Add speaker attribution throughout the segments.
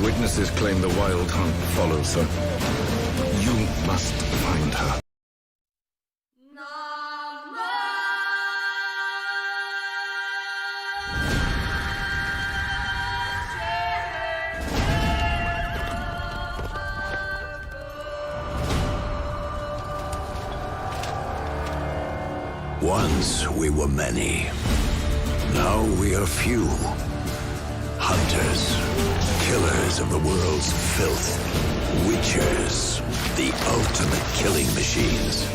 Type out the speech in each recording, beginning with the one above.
Speaker 1: Witnesses claim the Wild Hunt follows her. You must find her.
Speaker 2: Once we were many. Now we are few. Hunters, killers of the world's filth. Witchers, the ultimate killing machines.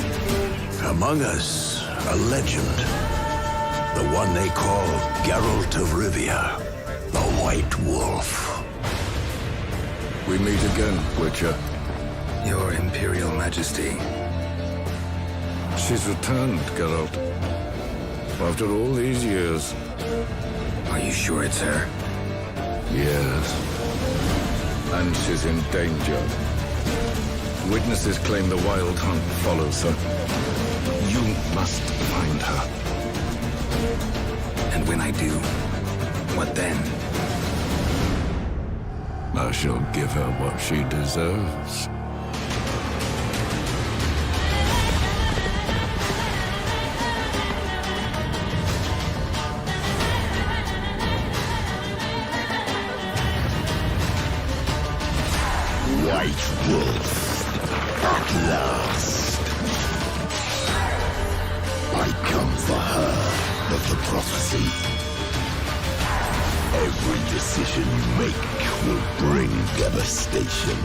Speaker 2: Among us, a legend. The one they call Geralt of Rivia, the White Wolf.
Speaker 1: We meet again, Witcher.
Speaker 3: Your Imperial Majesty.
Speaker 1: She's returned, Geralt. After all these years.
Speaker 3: Are you sure it's her?
Speaker 1: Yes. And she's in danger. Witnesses claim the Wild Hunt follows her. You must find her.
Speaker 3: And when I do, what then?
Speaker 1: I shall give her what she deserves.
Speaker 2: White Wolf, at last. I come for her of the prophecy. Every decision you make will bring devastation.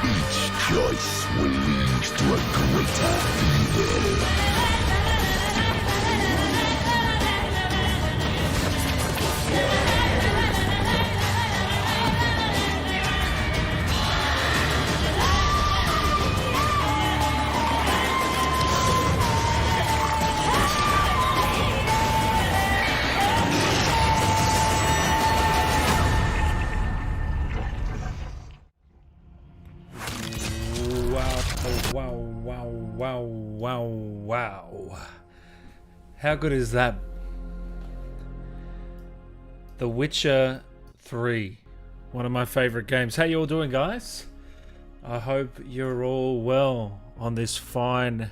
Speaker 2: Each choice will lead to a greater evil.
Speaker 4: Wow. How good is that? The Witcher 3. One of my favorite games. How you all doing, guys? I hope you're all well on this fine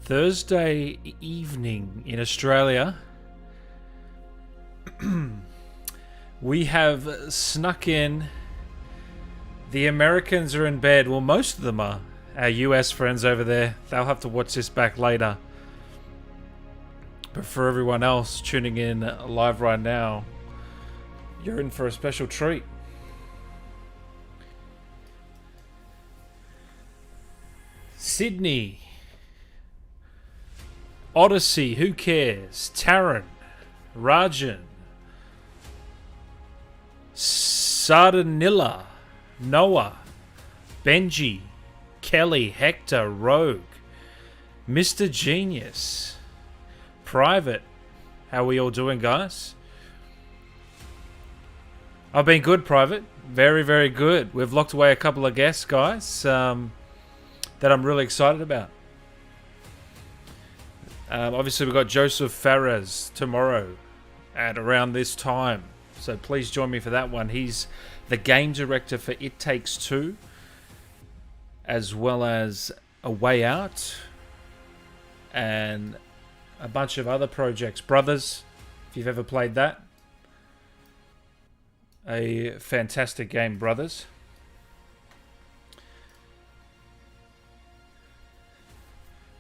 Speaker 4: Thursday evening in Australia. We have snuck in. The Americans are in bed. Well, most of them are. Our US friends over there, they'll have to watch this back later. But for everyone else tuning in live right now, you're in for a special treat. Sydney. Odyssey, who cares? Taryn. Rajan. Sardanilla. Noah. Benji. Kelly, Hector, Rogue, Mr. Genius, Private. How are we all doing, guys? I've been good, Private. Very, very good. We've locked away a couple of guests, guys, that I'm really excited about. Obviously, we've got Joseph Fares tomorrow at around this time. So please join me for that one. He's the game director for It Takes Two, as well as A Way Out and a bunch of other projects. Brothers, if you've ever played that. A fantastic game, Brothers.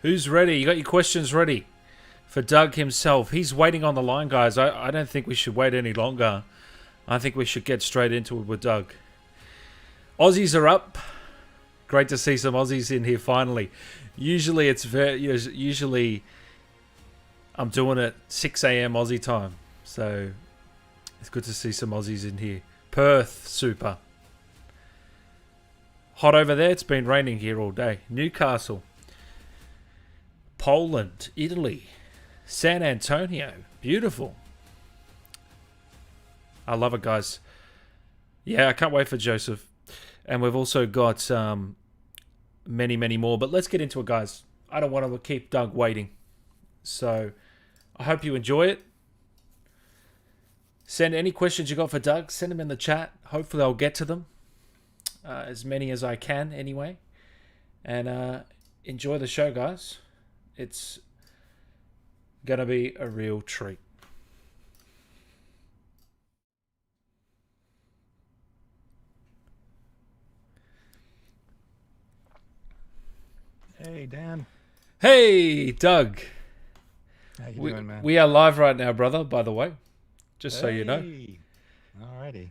Speaker 4: Who's ready? You got your questions ready for Doug himself. He's waiting on the line, guys. I don't think we should wait any longer. I think we should get straight into it with Doug. Aussies are up. Great to see some Aussies in here finally. Usually I'm doing it 6 a.m. Aussie time. So it's good to see some Aussies in here. Perth, super. Hot over there. It's been raining here all day. Newcastle. Poland, Italy, San Antonio. Beautiful. I love it, guys. Yeah, I can't wait for Joseph. And we've also got many more. But let's get into it, guys. I don't want to keep Doug waiting. So I hope you enjoy it. Send any questions you got for Doug. Send them in the chat. Hopefully I'll get to them. As many as I can, anyway. And enjoy the show, guys. It's going to be a real treat.
Speaker 5: Hey, Dan.
Speaker 4: Hey, Doug.
Speaker 5: How you doing, man?
Speaker 4: We are live right now, brother, by the way. Just so you know.
Speaker 5: Alrighty.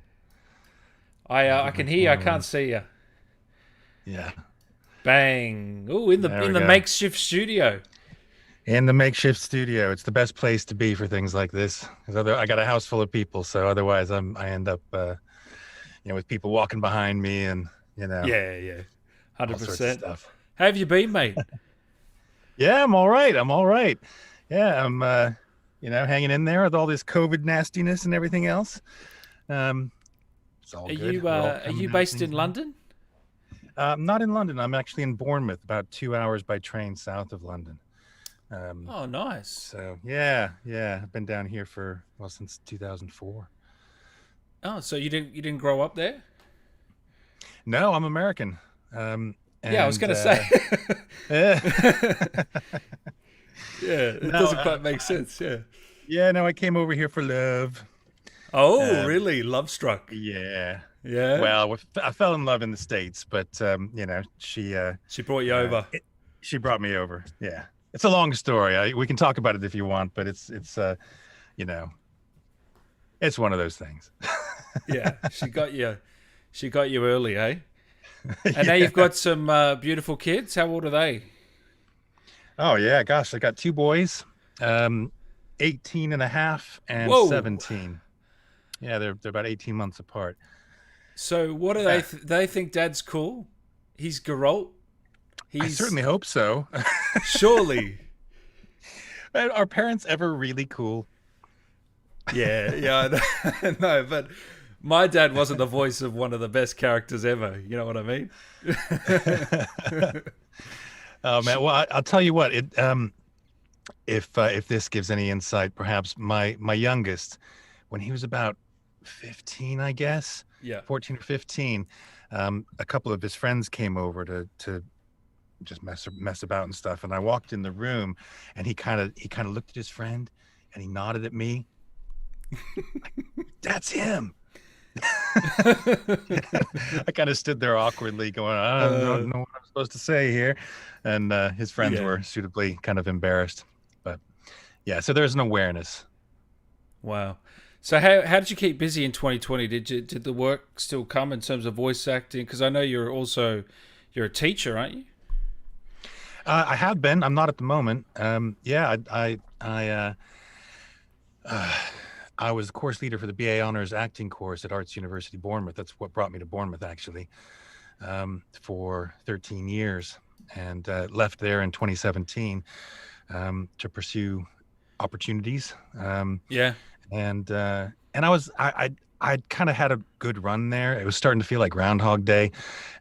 Speaker 4: I can hear you. I can't see you.
Speaker 5: Yeah.
Speaker 4: Bang. Oh, in the
Speaker 5: There we go.
Speaker 4: makeshift studio.
Speaker 5: In the makeshift studio. It's the best place to be for things like this. Because I got a house full of people, so otherwise I end up, with people walking behind me and,
Speaker 4: Yeah.
Speaker 5: all sorts of
Speaker 4: 100%.
Speaker 5: stuff.
Speaker 4: How have you been, mate?
Speaker 5: Yeah, I'm all right. Yeah, I'm, hanging in there with all this COVID nastiness and everything else. It's all
Speaker 4: Are
Speaker 5: good.
Speaker 4: you
Speaker 5: We're all
Speaker 4: are
Speaker 5: coming
Speaker 4: you
Speaker 5: out of
Speaker 4: based
Speaker 5: things
Speaker 4: in
Speaker 5: now.
Speaker 4: London?
Speaker 5: Not in London. I'm actually in Bournemouth, about 2 hours by train south of London.
Speaker 4: Oh, nice.
Speaker 5: So yeah, I've been down here since 2004.
Speaker 4: Oh, so you didn't grow up there?
Speaker 5: No, I'm American.
Speaker 4: Yeah, I was going to say. It doesn't quite make sense. Yeah.
Speaker 5: Yeah, no, I came over here for love.
Speaker 4: Oh, really? Love struck.
Speaker 5: Yeah.
Speaker 4: Yeah.
Speaker 5: Well, I fell in love in the States, but
Speaker 4: She brought you over.
Speaker 5: she brought me over. Yeah, it's a long story. We can talk about it if you want, but it's it's one of those things.
Speaker 4: Yeah, she got you. She got you early, eh? And now you've got some beautiful kids. How old are they?
Speaker 5: Oh yeah, gosh, I got two boys, 18 and a half and
Speaker 4: Whoa.
Speaker 5: 17. Yeah, they're about 18 months apart.
Speaker 4: So what do they think Dad's cool? He's Geralt.
Speaker 5: I certainly hope so.
Speaker 4: Surely.
Speaker 5: Are parents ever really cool?
Speaker 4: Yeah, I know, but my dad wasn't the voice of one of the best characters ever. You know what I mean?
Speaker 5: Oh man, well I'll tell you what. If this gives any insight, perhaps my youngest, when he was about 15, I guess,
Speaker 4: Yeah.
Speaker 5: 14 or 15, a couple of his friends came over to just mess about and stuff, and I walked in the room, and he kind of looked at his friend, and he nodded at me. Like, that's him. I kind of stood there awkwardly going, I don't know what I'm supposed to say here. And his friends were suitably kind of embarrassed. But yeah, so there's an awareness.
Speaker 4: Wow. So how did you keep busy in 2020? Did the work still come in terms of voice acting? Because I know you're a teacher, aren't you?
Speaker 5: I have been. I'm not at the moment. I was the course leader for the BA Honors Acting course at Arts University Bournemouth. That's what brought me to Bournemouth, actually, for 13 years, and left there in 2017 to pursue opportunities. I kind of had a good run there. It was starting to feel like Groundhog Day,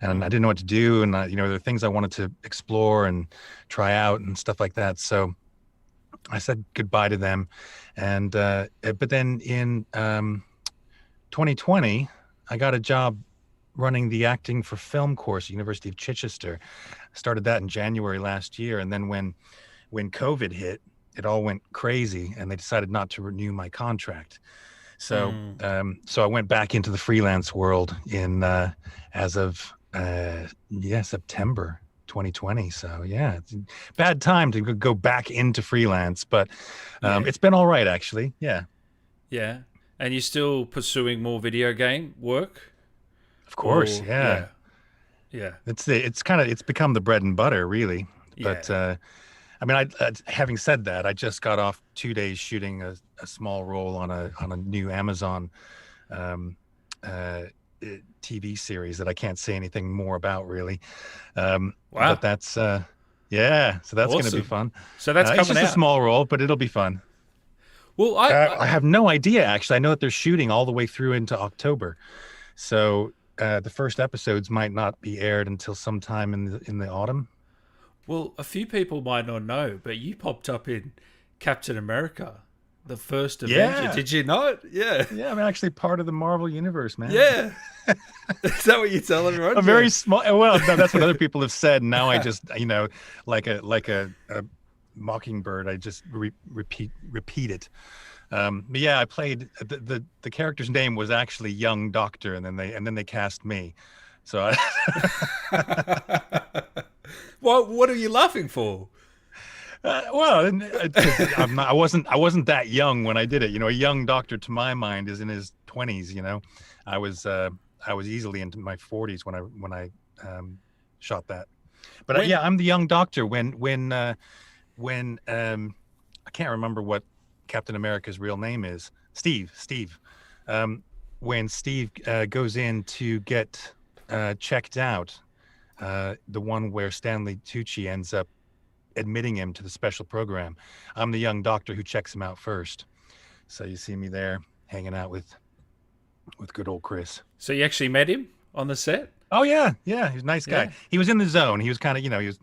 Speaker 5: and I didn't know what to do. And there were things I wanted to explore and try out and stuff like that. So I said goodbye to them. And but then in 2020, I got a job running the acting for film course at University of Chichester. I started that in January last year, and then when COVID hit, it all went crazy, and they decided not to renew my contract. So so I went back into the freelance world in as of September 2020. So yeah, it's a bad time to go back into freelance, but it's been all right, actually. Yeah.
Speaker 4: And you're still pursuing more video game work?
Speaker 5: Of course. Yeah. It's become the bread and butter, really. But having said that, I just got off 2 days shooting a small role on a new Amazon TV series that I can't say anything more about, really. Wow. But that's so that's going to be fun.
Speaker 4: So that's coming
Speaker 5: it's just
Speaker 4: out.
Speaker 5: a small role, but it'll be fun.
Speaker 4: Well,
Speaker 5: I have no idea, actually. I know that they're shooting all the way through into October, so the first episodes might not be aired until sometime in the autumn.
Speaker 4: Well, a few people might not know, but you popped up in Captain America The first Avenger.
Speaker 5: Yeah.
Speaker 4: Did you not? Yeah.
Speaker 5: Yeah, I'm actually part of the Marvel universe, man.
Speaker 4: Yeah. Is that what you tell everyone?
Speaker 5: A very small. Well, no, that's what other people have said. Now I just, like a mockingbird, I just repeat it. But yeah, I played the character's name was actually Young Doctor, and then they cast me. So
Speaker 4: What are you laughing for?
Speaker 5: I wasn't that young when I did it. A young doctor to my mind is in his 20s. I was easily into my 40s when I shot that. But yeah, I'm the young doctor when I can't remember what Captain America's real name is. Steve. When Steve goes in to get checked out, the one where Stanley Tucci ends up admitting him to the special program, I'm the young doctor who checks him out first. So you see me there hanging out with good old Chris.
Speaker 4: So you actually met him on the set?
Speaker 5: Oh yeah, he's a nice guy.
Speaker 4: Yeah.
Speaker 5: He was in the zone. He was kind of, he was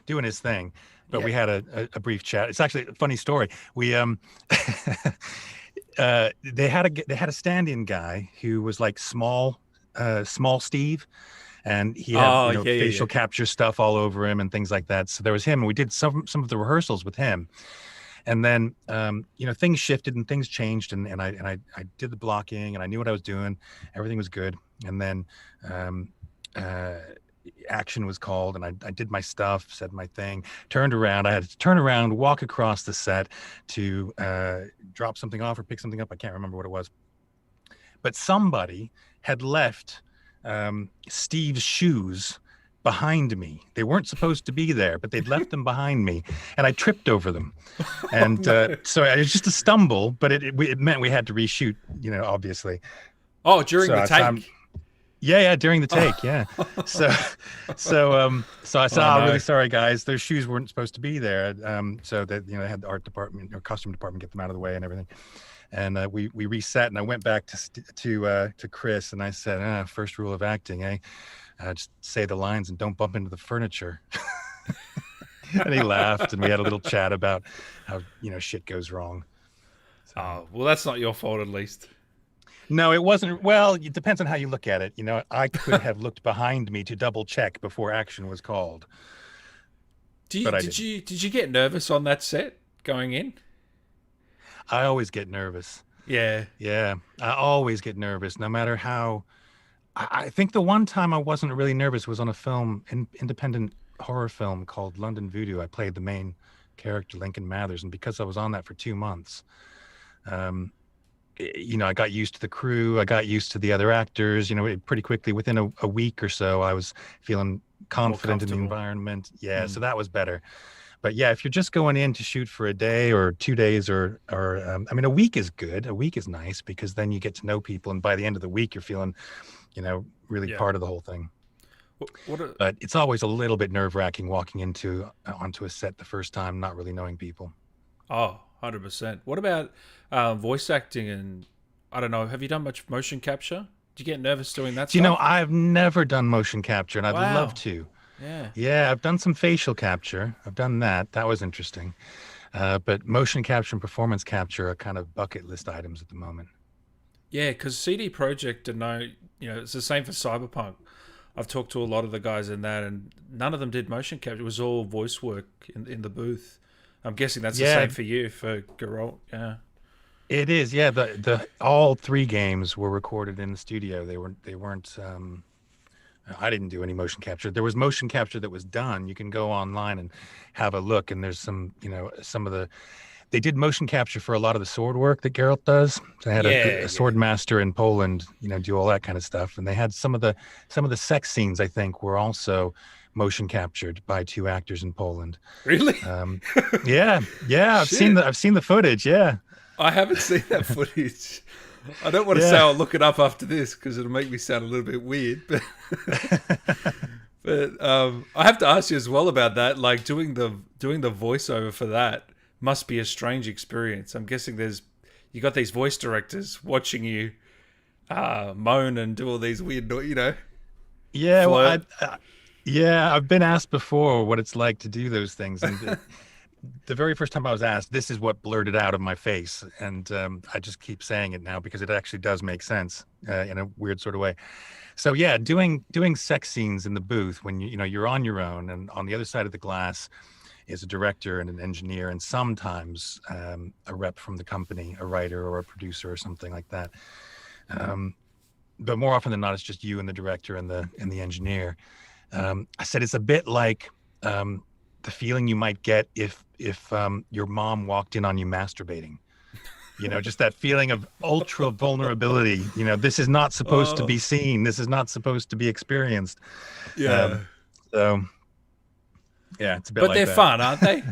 Speaker 5: doing his thing, but we had a brief chat. It's actually a funny story. We they had a stand-in guy who was like small Steve, and he had facial capture stuff all over him and things like that. So there was him, and we did some of the rehearsals with him. And then things shifted and things changed, and I did the blocking, and I knew what I was doing. Everything was good. And then action was called, and I did my stuff, said my thing, turned around. I had to turn around, walk across the set to drop something off or pick something up. I can't remember what it was. But somebody had left Steve's shoes behind me. They weren't supposed to be there, but they'd left them behind me, and I tripped over them. And so it was just a stumble, but it meant we had to reshoot, obviously.
Speaker 4: Oh, during the take.
Speaker 5: Yeah, during the take, yeah. So I said, "Oh, really sorry, guys. Those shoes weren't supposed to be there." So that they had the art department or costume department get them out of the way and everything. And we reset, and I went back to Chris, and I said, "First rule of acting, just say the lines and don't bump into the furniture." And he laughed, and we had a little chat about how shit goes wrong. So,
Speaker 4: oh, well, that's not your fault, at least.
Speaker 5: No, it wasn't. Well, it depends on how you look at it. I could have looked behind me to double check before action was called.
Speaker 4: Did you get nervous on that set going in?
Speaker 5: I always get nervous.
Speaker 4: Yeah.
Speaker 5: I always get nervous, no matter how. I think the one time I wasn't really nervous was on a film, an independent horror film called London Voodoo. I played the main character, Lincoln Mathers, and because I was on that for 2 months, I got used to the crew. I got used to the other actors. Pretty quickly, within a week or so, I was feeling confident in the environment. Yeah, so that was better. But yeah, if you're just going in to shoot for a day or 2 days, or a week is good. A week is nice because then you get to know people, and by the end of the week, you're feeling, really part of the whole thing. But it's always a little bit nerve-wracking walking onto a set the first time, not really knowing people.
Speaker 4: Oh, 100%. What about voice acting? And I don't know, have you done much motion capture? Do you get nervous doing that stuff?
Speaker 5: I've never done motion capture, and I'd love to. Yeah, I've done some facial capture. I've done that. That was interesting. But motion capture and performance capture are kind of bucket list items at the moment.
Speaker 4: Yeah, because CD Projekt, it's the same for Cyberpunk. I've talked to a lot of the guys in that, and none of them did motion capture. It was all voice work in the booth. I'm guessing that's the same for you, for Geralt. Yeah,
Speaker 5: it is. Yeah, the all 3 games were recorded in the studio. They weren't. I didn't do any motion capture. There was motion capture that was done. You can go online and have a look, and there's some of the. They did motion capture for a lot of the sword work that Geralt does. So they had a sword master in Poland, do all that kind of stuff, and they had some of the sex scenes. I think were also motion captured by 2 actors in Poland.
Speaker 4: Really?
Speaker 5: Yeah. I've seen the footage. Yeah.
Speaker 4: I haven't seen that footage. I don't want to say I'll look it up after this because it'll make me sound a little bit weird. But I have to ask you as well about that. Like doing the voiceover for that must be a strange experience. I'm guessing you got these voice directors watching you moan and do all these weird,
Speaker 5: Yeah, I've been asked before what it's like to do those things, and the very first time I was asked, this is what blurted out of my face, and I just keep saying it now because it actually does make sense in a weird sort of way. So yeah, doing sex scenes in the booth when you're on your own, and on the other side of the glass is a director and an engineer, and sometimes a rep from the company, a writer or a producer or something like that. But more often than not, it's just you and the director and the engineer. I said it's a bit like the feeling you might get if your mom walked in on you masturbating. Just that feeling of ultra vulnerability. This is not supposed to be seen. This is not supposed to be experienced.
Speaker 4: Yeah.
Speaker 5: So, yeah, it's a bit
Speaker 4: But
Speaker 5: like
Speaker 4: they're
Speaker 5: that.
Speaker 4: fun, aren't they?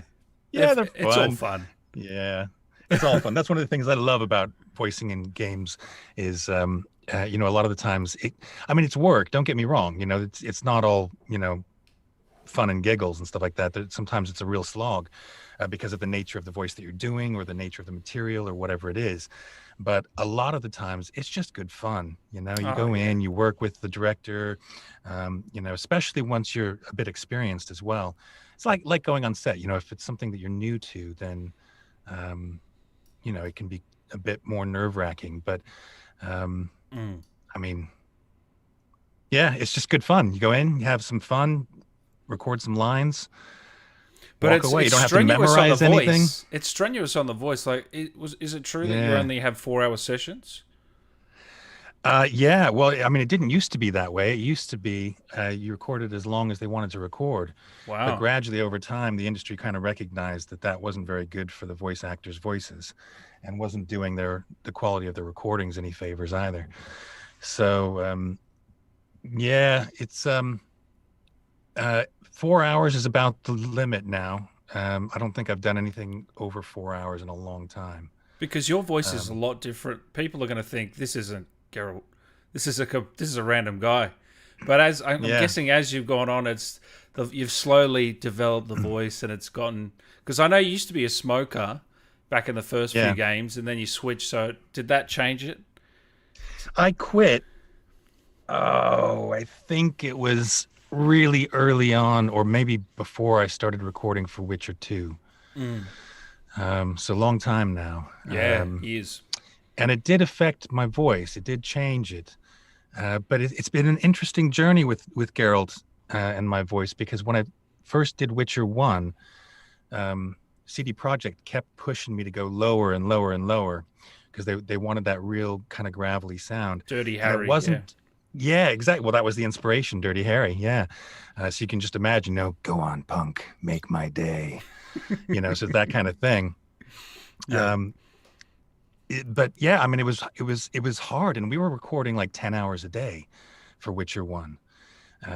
Speaker 5: Yeah, they're fun.
Speaker 4: It's all fun.
Speaker 5: Yeah, it's all fun. That's one of the things I love about voicing in games is, a lot of the times, it's work. Don't get me wrong. It's not all, fun and giggles and stuff like that. Sometimes it's a real slog because of the nature of the voice that you're doing or the nature of the material or whatever it is. But a lot of the times it's just good fun. You go in, you work with the director, especially once you're a bit experienced as well. It's like going on set. If it's something that you're new to, then, it can be a bit more nerve-wracking. But, yeah, it's just good fun. You go in, you have some fun, record some lines,
Speaker 4: but
Speaker 5: walk away. You don't have to memorize anything.
Speaker 4: It's strenuous on the voice. Like, is it true that you only have 4-hour sessions?
Speaker 5: Yeah. Well, it didn't used to be that way. It used to be you recorded as long as they wanted to record.
Speaker 4: Wow.
Speaker 5: But gradually over time, the industry kind of recognized that wasn't very good for the voice actors' voices and wasn't doing the quality of the recordings any favors either. So, yeah, it's 4 hours is about the limit now. I don't think I've done anything over 4 hours in a long time.
Speaker 4: Because your voice is a lot different. People are going to think this isn't Geralt. This is a random guy. But as I'm guessing, as you've gone on, you've slowly developed the voice, and it's gotten. Because I know you used to be a smoker back in the first few games, and then you switched. So did that change it?
Speaker 5: I quit. Oh, I think it was really early on, or maybe before I started recording for Witcher 2. So long time now.
Speaker 4: Yeah, years.
Speaker 5: And it did affect my voice. It did change it. But it's been an interesting journey with Geralt and my voice, because when I first did Witcher 1, CD Projekt kept pushing me to go lower and lower and lower because they wanted that real kind of gravelly sound.
Speaker 4: Dirty Harry.
Speaker 5: And it wasn't. Yeah, exactly. Well, that was the inspiration, Dirty Harry. Yeah. So you can just imagine, go on, punk, make my day. So that kind of thing.
Speaker 4: Yeah.
Speaker 5: But yeah, it was hard, and we were recording like 10 hours a day for Witcher 1.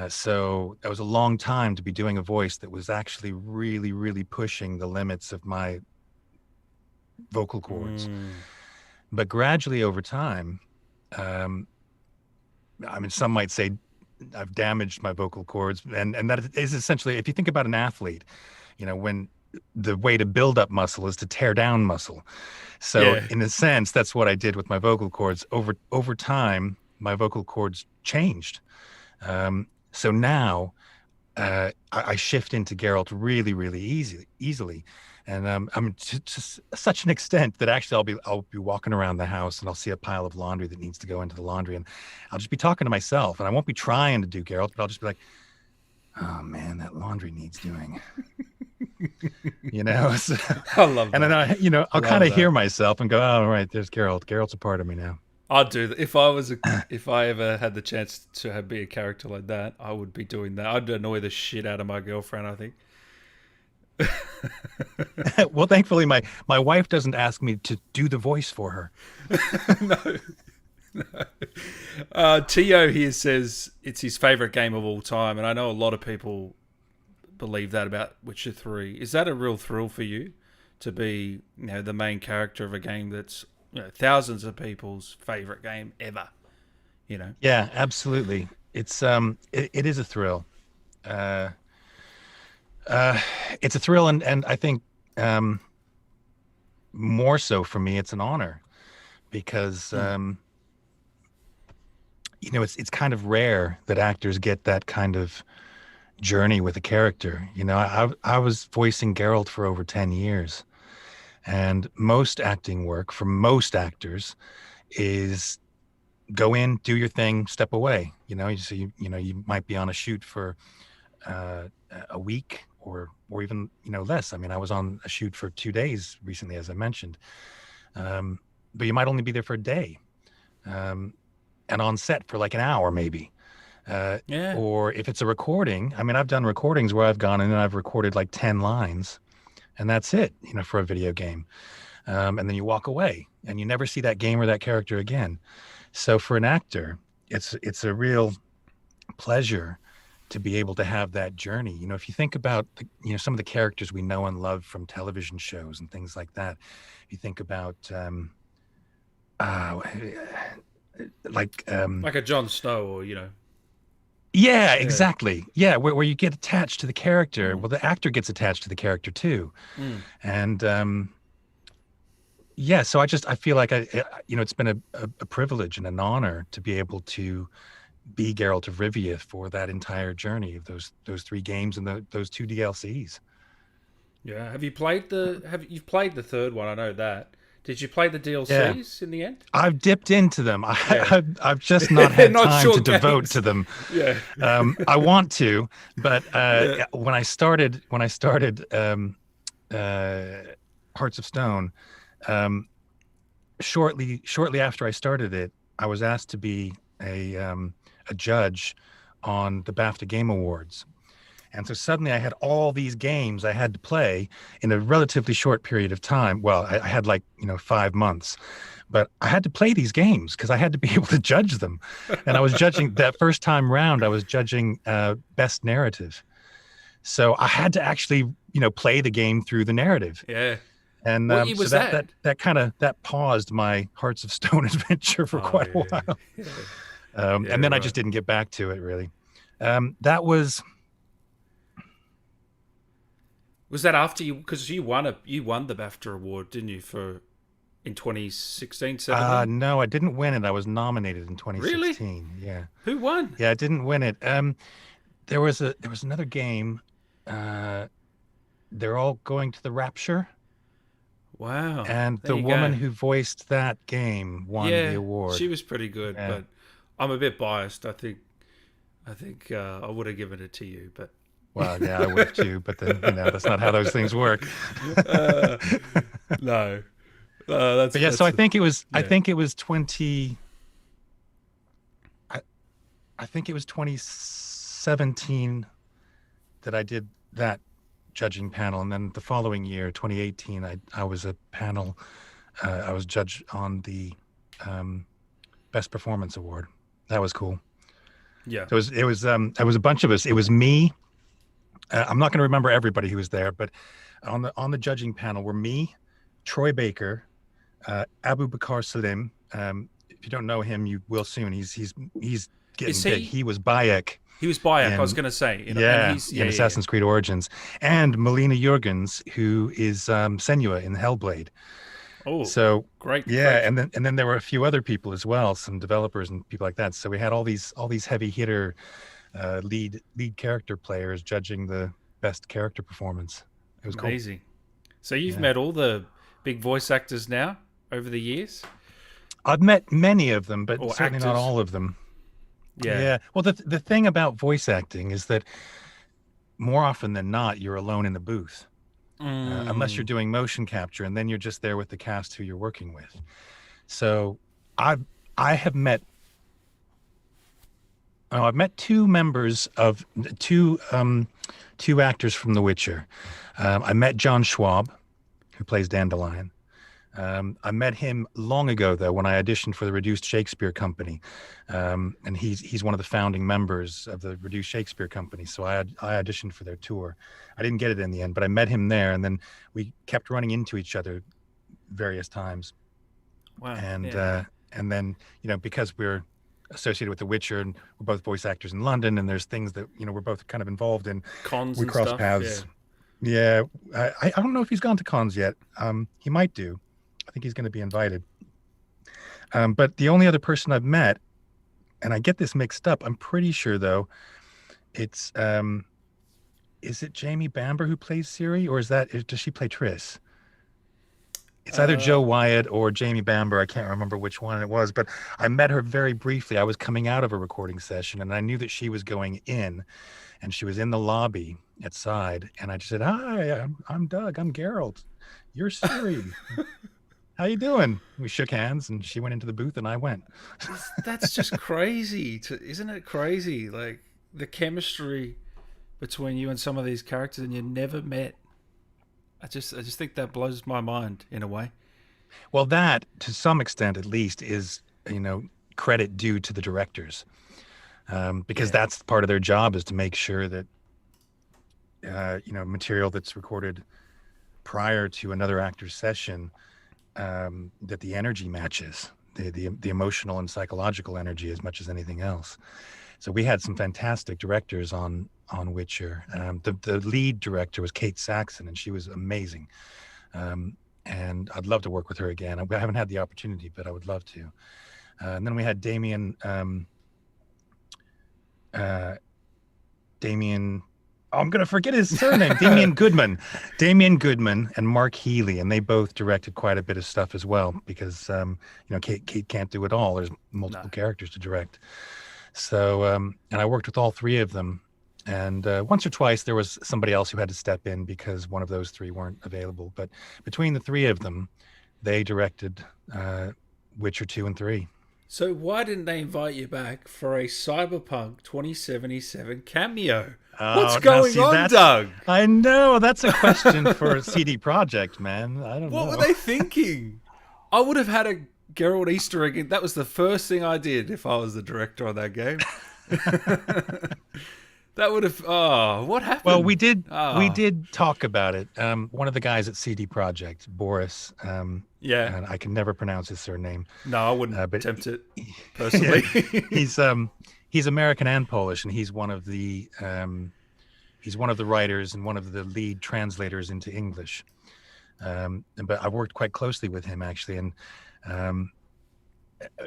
Speaker 5: So that was a long time to be doing a voice that was actually really, really pushing the limits of my vocal cords. But gradually over time, some might say I've damaged my vocal cords, and that is essentially, if you think about an athlete, when the way to build up muscle is to tear down muscle. So in a sense, that's what I did with my vocal cords. Over time, my vocal cords changed. So now I shift into Geralt really, really easily. And to such an extent that actually I'll be walking around the house and I'll see a pile of laundry that needs to go into the laundry, and I'll just be talking to myself, and I won't be trying to do Geralt, but I'll just be like, oh man, that laundry needs doing. So,
Speaker 4: I love that.
Speaker 5: And then I'll kind of hear myself and go, oh right, there's Geralt. Geralt's a part of me now.
Speaker 4: I'd do that if I ever had the chance to be a character like that. I would be doing that. I'd annoy the shit out of my girlfriend, I think.
Speaker 5: Well, thankfully my wife doesn't ask me to do the voice for her.
Speaker 4: No. Tio here says it's his favorite game of all time, and I know a lot of people believe that about Witcher 3. Is that a real thrill for you to be, the main character of a game that's thousands of people's favorite game ever?
Speaker 5: Yeah, absolutely. It's it is a thrill. It's a thrill, and I think more so for me, it's an honor, because it's kind of rare that actors get that kind of journey with a character. You know, I was voicing Geralt for over 10 years, and most acting work for most actors is go in, do your thing, step away. You know, so you might be on a shoot for a week or even less. I mean, I was on a shoot for 2 days recently, as I mentioned, but you might only be there for a day, and on set for like an hour maybe. Or if it's a recording, I mean, I've done recordings where I've gone in and I've recorded like 10 lines, and that's it, for a video game. And then you walk away and you never see that game or that character again. So for an actor, it's a real pleasure to be able to have that journey. If you think about some of the characters we know and love from television shows and things like that, you think about like
Speaker 4: a Jon Snow, or
Speaker 5: yeah, exactly. Yeah, where you get attached to the character. Well, the actor gets attached to the character too. And yeah, so I feel like it's been a privilege and an honor to be able to be Geralt of Rivia for that entire journey of those 3 games and those 2 DLCs.
Speaker 4: Yeah. You've played the third one, I know that. Did you play the DLCs in the end?
Speaker 5: I've dipped into them. I've just not had time to devote to them.
Speaker 4: Yeah.
Speaker 5: I want to, but when I started Hearts of Stone, shortly after I started it, I was asked to be a judge on the BAFTA Game Awards. And so suddenly I had all these games I had to play in a relatively short period of time. Well, I had 5 months, but I had to play these games because I had to be able to judge them. And I was judging that first time round, I was judging best narrative. So I had to actually, play the game through the narrative.
Speaker 4: Yeah.
Speaker 5: And
Speaker 4: what year was
Speaker 5: that that paused my Hearts of Stone adventure for quite a while. Yeah. And then I just didn't get back to it really. That was
Speaker 4: that after you, because you won the BAFTA award, didn't you, in 2016, 17?
Speaker 5: No, I didn't win it. I was nominated in 2016.
Speaker 4: Really?
Speaker 5: Yeah.
Speaker 4: Who won?
Speaker 5: Yeah, I didn't win it. There was another game. They're all going to the Rapture.
Speaker 4: Wow.
Speaker 5: And the woman who voiced that game won the award.
Speaker 4: She was pretty good, but I'm a bit biased. I think I would have given it to you, but.
Speaker 5: Well, yeah, I would have too, but then that's not how those things work.
Speaker 4: No.
Speaker 5: But yeah, so I think it was 20. I think it was 2017 that I did that judging panel, and then the following year, 2018, I was a panel. I was judge on the Best Performance Award. That was cool.
Speaker 4: Yeah.
Speaker 5: So it was a bunch of us. It was me. I'm not going to remember everybody who was there, but on the judging panel were me, Troy Baker, Abu Bakar Salim. If you don't know him, you will soon. He's getting big. He was Bayek.
Speaker 4: He was Bayek. I was going to say.
Speaker 5: In Assassin's Creed Origins, and Melina Jurgens, who is Senua in Hellblade.
Speaker 4: Oh,
Speaker 5: so
Speaker 4: great!
Speaker 5: Yeah, great. And then there were a few other people as well, some developers and people like that. So we had all these heavy hitter. Lead character players judging the best character performance. It was
Speaker 4: amazing.
Speaker 5: Cool.
Speaker 4: So you've met all the big voice actors now over the years?
Speaker 5: I've met many of them, but certainly not all of them. Yeah. Well, the thing about voice acting is that more often than not, you're alone in the booth, unless you're doing motion capture, and then you're just there with the cast who you're working with. So I have met. Oh, I've met two actors from The Witcher. I met John Schwab, who plays Dandelion. I met him long ago, though, when I auditioned for the Reduced Shakespeare Company, and he's one of the founding members of the Reduced Shakespeare Company. So I auditioned for their tour. I didn't get it in the end, but I met him there, and then we kept running into each other various times.
Speaker 4: Wow!
Speaker 5: And then because we're associated with The Witcher, and we're both voice actors in London, and there's things that we're both kind of involved in.
Speaker 4: Cons
Speaker 5: we
Speaker 4: and
Speaker 5: cross
Speaker 4: stuff.
Speaker 5: paths. Yeah, I don't know if he's gone to cons yet. He might do. I think he's going to be invited. But the only other person I've met, and I get this mixed up, I'm pretty sure though, it's is it Jamie Bamber who plays Ciri, or does she play Triss? It's either Joe Wyatt or Jamie Bamber. I can't remember which one it was, but I met her very briefly. I was coming out of a recording session, and I knew that she was going in, and she was in the lobby at side, and I just said, "Hi, I'm Doug. I'm Geralt. You're Ciri. How you doing?" We shook hands, and she went into the booth, and I went.
Speaker 4: That's just crazy, isn't it crazy? Like the chemistry between you and some of these characters, and you never met. I just think that blows my mind in a way.
Speaker 5: Well, that, to some extent at least, is, credit due to the directors, because that's part of their job, is to make sure that material that's recorded prior to another actor's session, that the energy matches the emotional and psychological energy as much as anything else. So we had some fantastic directors on Witcher. The lead director was Kate Saxon, and she was amazing. And I'd love to work with her again. I haven't had the opportunity, but I would love to. And then we had Damien, I'm going to forget his surname, Damien Goodman and Mark Healy. And they both directed quite a bit of stuff as well, because, Kate can't do it all. There's multiple characters to direct. So, and I worked with all three of them. And once or twice there was somebody else who had to step in because one of those three weren't available. But between the three of them, they directed Witcher 2 and 3.
Speaker 4: So why didn't they invite you back for a Cyberpunk 2077 cameo? What's going on, Doug?
Speaker 5: I know, that's a question for CD Projekt, man. I don't know.
Speaker 4: What were they thinking? I would have had a Geralt Easter egg. That was the first thing I did if I was the director on that game. That would have. Oh, what happened?
Speaker 5: Well, we did talk about it. One of the guys at CD Projekt, Boris. And I can never pronounce his surname.
Speaker 4: No, I wouldn't attempt it personally.
Speaker 5: He's American and Polish, and he's one of the writers and one of the lead translators into English. But I've worked quite closely with him actually, and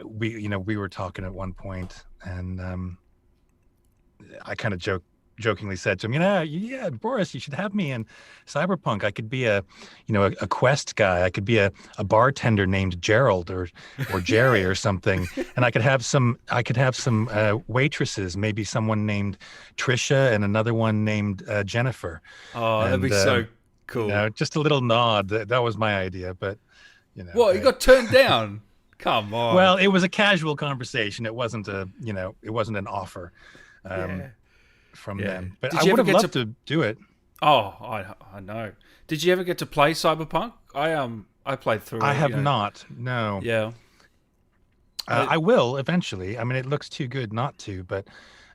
Speaker 5: we were talking at one point, and I kind of jokingly said to him, yeah, Boris, you should have me in Cyberpunk. I could be a quest guy. I could be a bartender named Gerald or Jerry or something, and I could have some waitresses, maybe someone named Trisha and another one named Yennefer.
Speaker 4: Oh, that'd be so cool.
Speaker 5: Just a little nod. That was my idea, but
Speaker 4: What, you got turned down? Come on.
Speaker 5: Well, it was a casual conversation. It wasn't it wasn't an offer. From them, but I would have loved to do it.
Speaker 4: Oh, I know. Did you ever get to play Cyberpunk? I played through.
Speaker 5: I have not. No.
Speaker 4: Yeah.
Speaker 5: I will eventually. I mean, it looks too good not to, but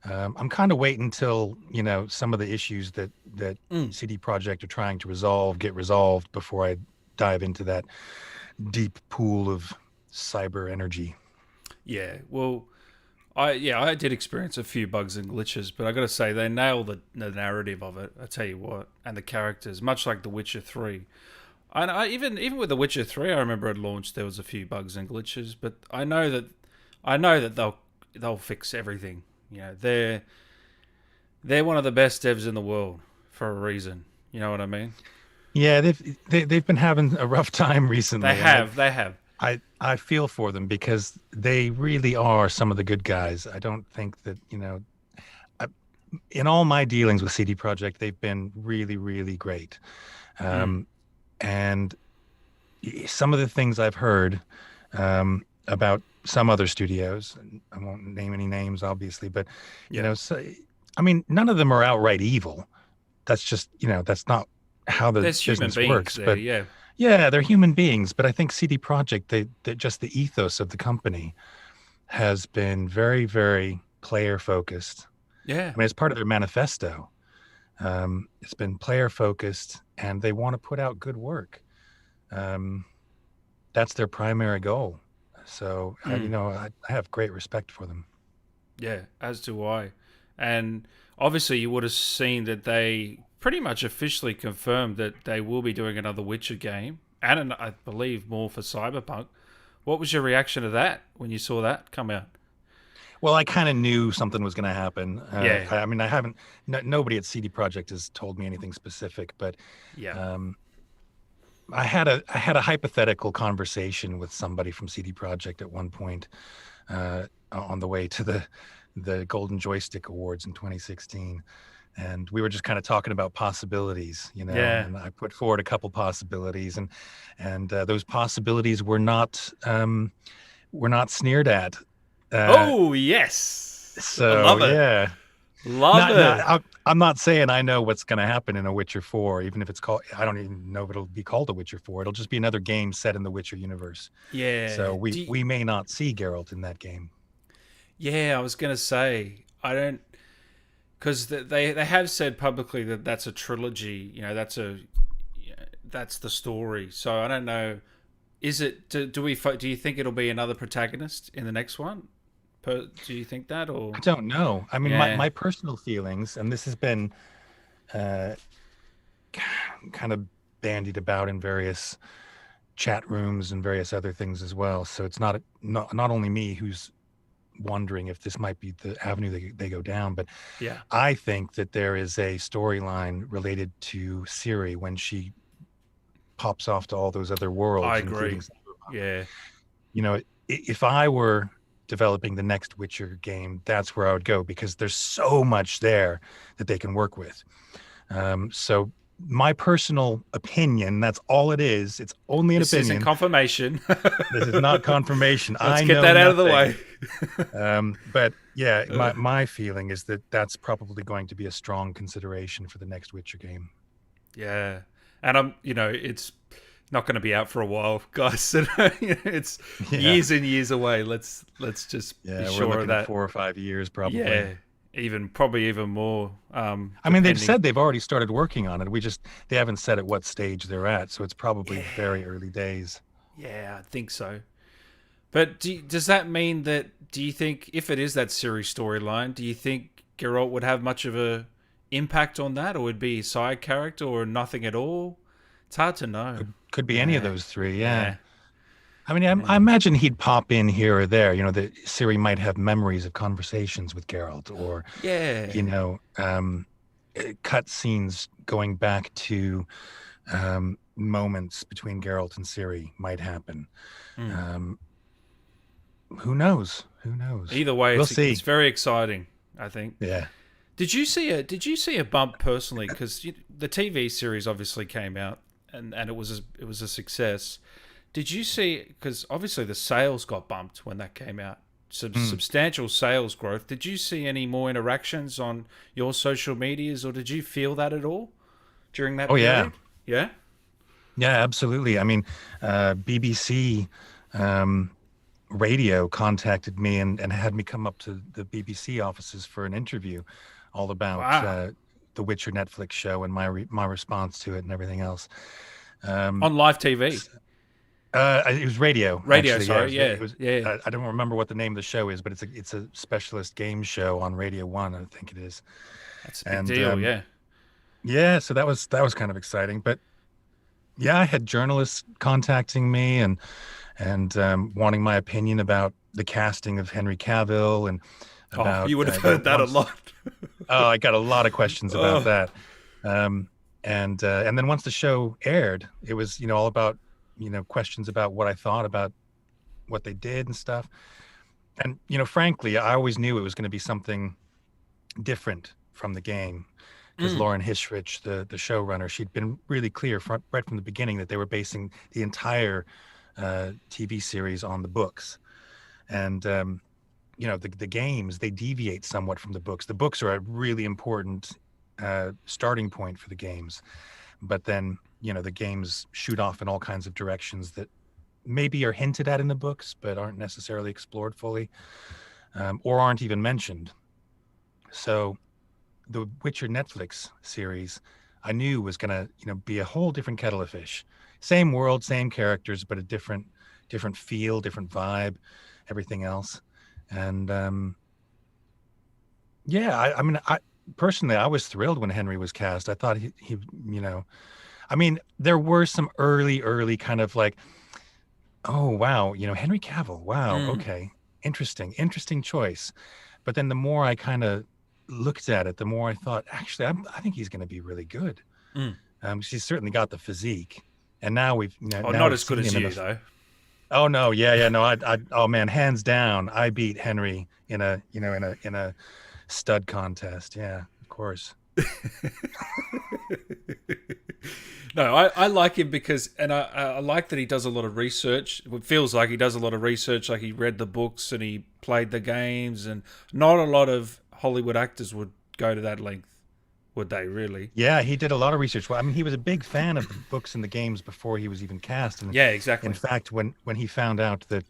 Speaker 5: I'm kind of waiting until some of the issues that CD Projekt are trying to get resolved before I dive into that deep pool of cyber energy.
Speaker 4: Yeah. Well. I did experience a few bugs and glitches, but I got to say they nailed the narrative of it. I tell you what, and the characters, much like The Witcher 3. And even with The Witcher 3, I remember at launch there was a few bugs and glitches, but I know that they'll fix everything. They're one of the best devs in the world for a reason. You know what I mean?
Speaker 5: Yeah, they've been having a rough time recently.
Speaker 4: They have.
Speaker 5: I feel for them because they really are some of the good guys. I don't think that, in all my dealings with CD Projekt, they've been really, really great. And some of the things I've heard about some other studios, I won't name any names, obviously, but, none of them are outright evil. That's just, that's not how the business works. But yeah, they're human beings, but I think CD Projekt, they just the ethos of the company has been very, very player focused.
Speaker 4: Yeah.
Speaker 5: I mean, it's part of their manifesto. It's been player focused, and they want to put out good work. That's their primary goal. So, I have great respect for them.
Speaker 4: Yeah, as do I. And obviously you would have seen that they pretty much officially confirmed that they will be doing another Witcher game, and I believe more for Cyberpunk. What was your reaction to that when you saw that come out?
Speaker 5: Well, I kind of knew something was going to happen.
Speaker 4: Yeah.
Speaker 5: I mean, I haven't. Nobody at CD Projekt has told me anything specific, but
Speaker 4: Yeah.
Speaker 5: I had a hypothetical conversation with somebody from CD Projekt at one point on the way to the Golden Joystick Awards in 2016, and we were just kind of talking about possibilities,
Speaker 4: Yeah.
Speaker 5: And I put forward a couple possibilities, and those possibilities were not sneered at.
Speaker 4: Oh yes, I
Speaker 5: So
Speaker 4: love it.
Speaker 5: yeah.
Speaker 4: Love it.
Speaker 5: I'm not saying I know what's going to happen in a Witcher 4, even if it's called. I don't even know if it'll be called a Witcher 4. It'll just be another game set in the Witcher universe.
Speaker 4: Yeah.
Speaker 5: So we may not see Geralt in that game.
Speaker 4: Yeah, I was gonna say I don't, because they have said publicly that that's a trilogy. That's the story. So I don't know. Is it? Do you think it'll be another protagonist in the next one? Do you think that, or
Speaker 5: I don't know. I mean,
Speaker 4: Yeah.
Speaker 5: my personal feelings, and this has been kind of bandied about in various chat rooms and various other things as well. So it's not only me who's wondering if this might be the avenue they go down, but
Speaker 4: yeah,
Speaker 5: I think that there is a storyline related to Ciri when she pops off to all those other worlds.
Speaker 4: I agree.
Speaker 5: including Cyberpunk.
Speaker 4: Yeah,
Speaker 5: If I were developing the next Witcher game, that's where I would go, because there's so much there that they can work with. So my personal opinion, that's all it is. It's only an
Speaker 4: this
Speaker 5: opinion.
Speaker 4: isn't confirmation.
Speaker 5: This is not confirmation.
Speaker 4: Let's
Speaker 5: I
Speaker 4: get
Speaker 5: know
Speaker 4: that out of the
Speaker 5: nothing.
Speaker 4: way.
Speaker 5: But yeah, my feeling is that that's probably going to be a strong consideration for the next Witcher game.
Speaker 4: Yeah, and it's not going to be out for a while, guys. It's years and years away. Let's just be
Speaker 5: we're
Speaker 4: sure
Speaker 5: looking
Speaker 4: of that.
Speaker 5: at 4 or 5 years probably.
Speaker 4: Yeah, probably even more.
Speaker 5: I mean, they've
Speaker 4: depending-
Speaker 5: said they've already started working on it. They haven't said at what stage they're at, so it's probably very early days.
Speaker 4: Yeah, I think so. But does that mean that? Do you think, if it is that series storyline, do you think Geralt would have much of a impact on that, or would be a side character, or nothing at all? It's hard to know.
Speaker 5: Could be any of those three. Yeah.
Speaker 4: Yeah.
Speaker 5: I mean, I imagine he'd pop in here or there. That Ciri might have memories of conversations with Geralt, or cut scenes going back to moments between Geralt and Ciri might happen. Who knows?
Speaker 4: Either way,
Speaker 5: We'll
Speaker 4: it's
Speaker 5: see.
Speaker 4: It's very exciting, I think.
Speaker 5: Yeah.
Speaker 4: Did you see a bump personally? Because the TV series obviously came out, and it was a success. Did you see? Because obviously the sales got bumped when that came out. Substantial sales growth. Did you see any more interactions on your social medias, or did you feel that at all during that period? Yeah.
Speaker 5: Yeah, absolutely. I mean, BBC Radio contacted me and had me come up to the BBC offices for an interview, all about the Witcher Netflix show and my response to it and everything else.
Speaker 4: On live TV.
Speaker 5: It was radio.
Speaker 4: Radio,
Speaker 5: actually.
Speaker 4: sorry, yeah.
Speaker 5: It was,
Speaker 4: Yeah.
Speaker 5: I don't remember what the name of the show is, but it's a specialist game show on Radio 1, I think it is.
Speaker 4: That's a big deal, yeah.
Speaker 5: Yeah, so that was kind of exciting. But yeah, I had journalists contacting me and wanting my opinion about the casting of Henry Cavill and about.
Speaker 4: You would have heard that a lot.
Speaker 5: I got a lot of questions about that. And then once the show aired, it was all about questions about what I thought about what they did and stuff. And frankly, I always knew it was going to be something different from the game, because Lauren Hisrich, the showrunner, she'd been really clear right from the beginning that they were basing the entire TV series on the books. And the games, they deviate somewhat from the books. The books are a really important starting point for the games, but then the games shoot off in all kinds of directions that maybe are hinted at in the books but aren't necessarily explored fully, or aren't even mentioned. So the Witcher Netflix series, I knew was gonna be a whole different kettle of fish. Same world, same characters, but a different feel, different vibe, everything else. And I mean, personally, I was thrilled when Henry was cast. I thought he I mean, there were some early kind of like, oh wow, Henry Cavill, wow, okay. interesting choice. But then the more I kind of looked at it, the more I thought, actually, I think he's going to be really good. She's certainly got the physique, and now
Speaker 4: Oh,
Speaker 5: now
Speaker 4: not
Speaker 5: we've
Speaker 4: as good
Speaker 5: seen
Speaker 4: as
Speaker 5: him
Speaker 4: you though.
Speaker 5: Oh no, yeah, no, oh man, hands down, I beat Henry in a stud contest. Yeah, of course.
Speaker 4: No, I like him because, and I like that he does a lot of research. It feels like he does a lot of research, like he read the books and he played the games, and not a lot of Hollywood actors would go to that length, would they really?
Speaker 5: Yeah, he did a lot of research. Well, I mean, he was a big fan of the books and the games before he was even cast. And
Speaker 4: Yeah, exactly.
Speaker 5: in fact, when he found out that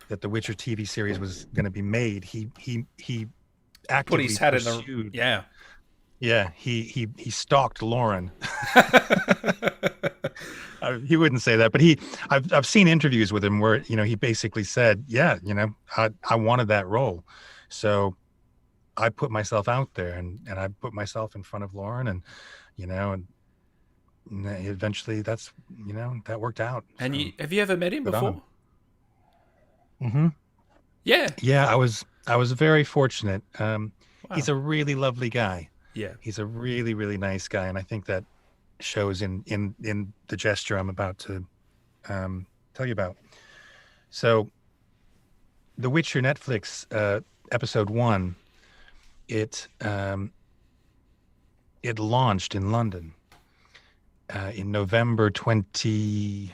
Speaker 5: that the Witcher TV series was going to be made, he actively
Speaker 4: Put his hat
Speaker 5: pursued.
Speaker 4: in the
Speaker 5: Yeah, he stalked Lauren. He wouldn't say that, but I've seen interviews with him where he basically said, yeah, I wanted that role, so I put myself out there and I put myself in front of Lauren, and and eventually that worked out.
Speaker 4: And
Speaker 5: So,
Speaker 4: have you ever met him
Speaker 5: good on
Speaker 4: before?
Speaker 5: him.
Speaker 4: Yeah.
Speaker 5: Yeah, I was very fortunate.
Speaker 4: Wow.
Speaker 5: He's a really lovely guy.
Speaker 4: Yeah.
Speaker 5: He's a really, really nice guy, and I think that shows in the gesture I'm about to tell you about. So, The Witcher Netflix episode 1, it launched in London in November 20.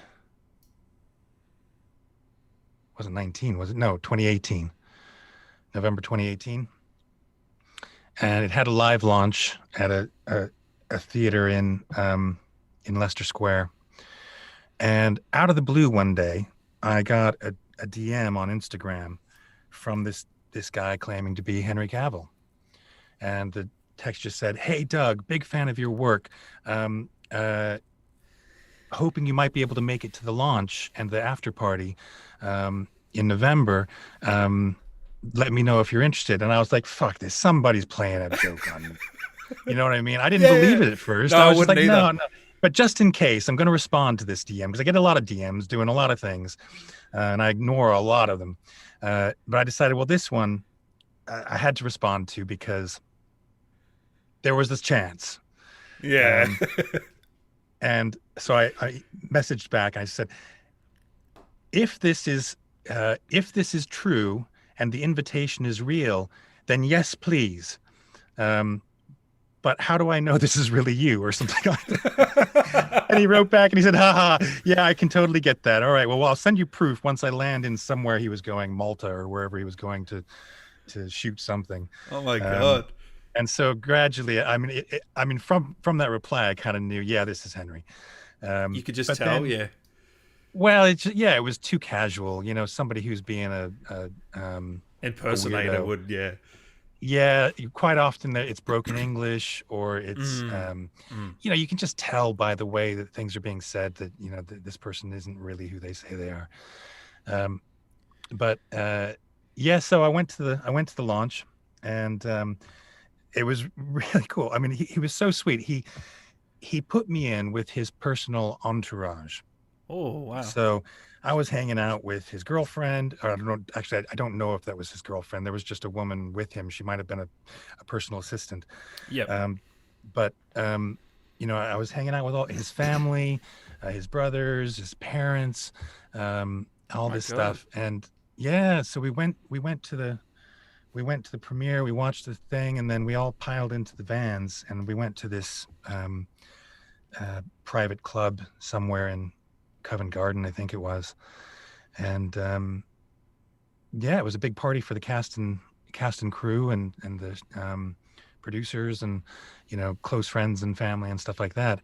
Speaker 5: Wasn't 19, was it? No, 2018. November 2018. And it had a live launch at a theater in Leicester Square. And out of the blue one day, I got a DM on Instagram from this guy claiming to be Henry Cavill. And the text just said, "Hey, Doug, big fan of your work. Hoping you might be able to make it to the launch and the after party in November. Let me know if you're interested." And I was like, fuck this, somebody's playing a joke on me. You know what I mean? I didn't believe it at first.
Speaker 4: No,
Speaker 5: I
Speaker 4: I
Speaker 5: was just like,
Speaker 4: wouldn't either.
Speaker 5: no. But just in case, I'm going to respond to this DM because I get a lot of DMs doing a lot of things, and I ignore a lot of them. But I decided, well, this one I had to respond to because there was this chance.
Speaker 4: Yeah.
Speaker 5: And so I messaged back and I said, if this is true and the invitation is real, then yes, please. But how do I know this is really you, or something like that? And he wrote back and he said, haha, yeah, I can totally get that. All right, well, I'll send you proof once I land in somewhere he was going, Malta or wherever he was going to shoot something.
Speaker 4: Oh my God.
Speaker 5: And so gradually, I mean, from that reply, I kind of knew, yeah, this is Henry.
Speaker 4: You could just tell, yeah.
Speaker 5: Well, it was too casual, somebody who's being a
Speaker 4: Impersonator would, yeah.
Speaker 5: Yeah, quite often it's broken English, or it's you can just tell by the way that things are being said that that this person isn't really who they say they are. But so I went to the launch, and it was really cool. I mean, he was so sweet. He put me in with his personal entourage.
Speaker 4: Oh, wow.
Speaker 5: So I was hanging out with his girlfriend. Or I don't know. Actually, I don't know if that was his girlfriend. There was just a woman with him. She might have been a personal assistant.
Speaker 4: Yeah.
Speaker 5: But I was hanging out with all his family, his brothers, his parents, all this stuff. And yeah, so we went to the premiere. We watched the thing, and then we all piled into the vans, and we went to this private club somewhere in Covent Garden, I think it was. And it was a big party for the cast and crew and the producers and close friends and family and stuff like that.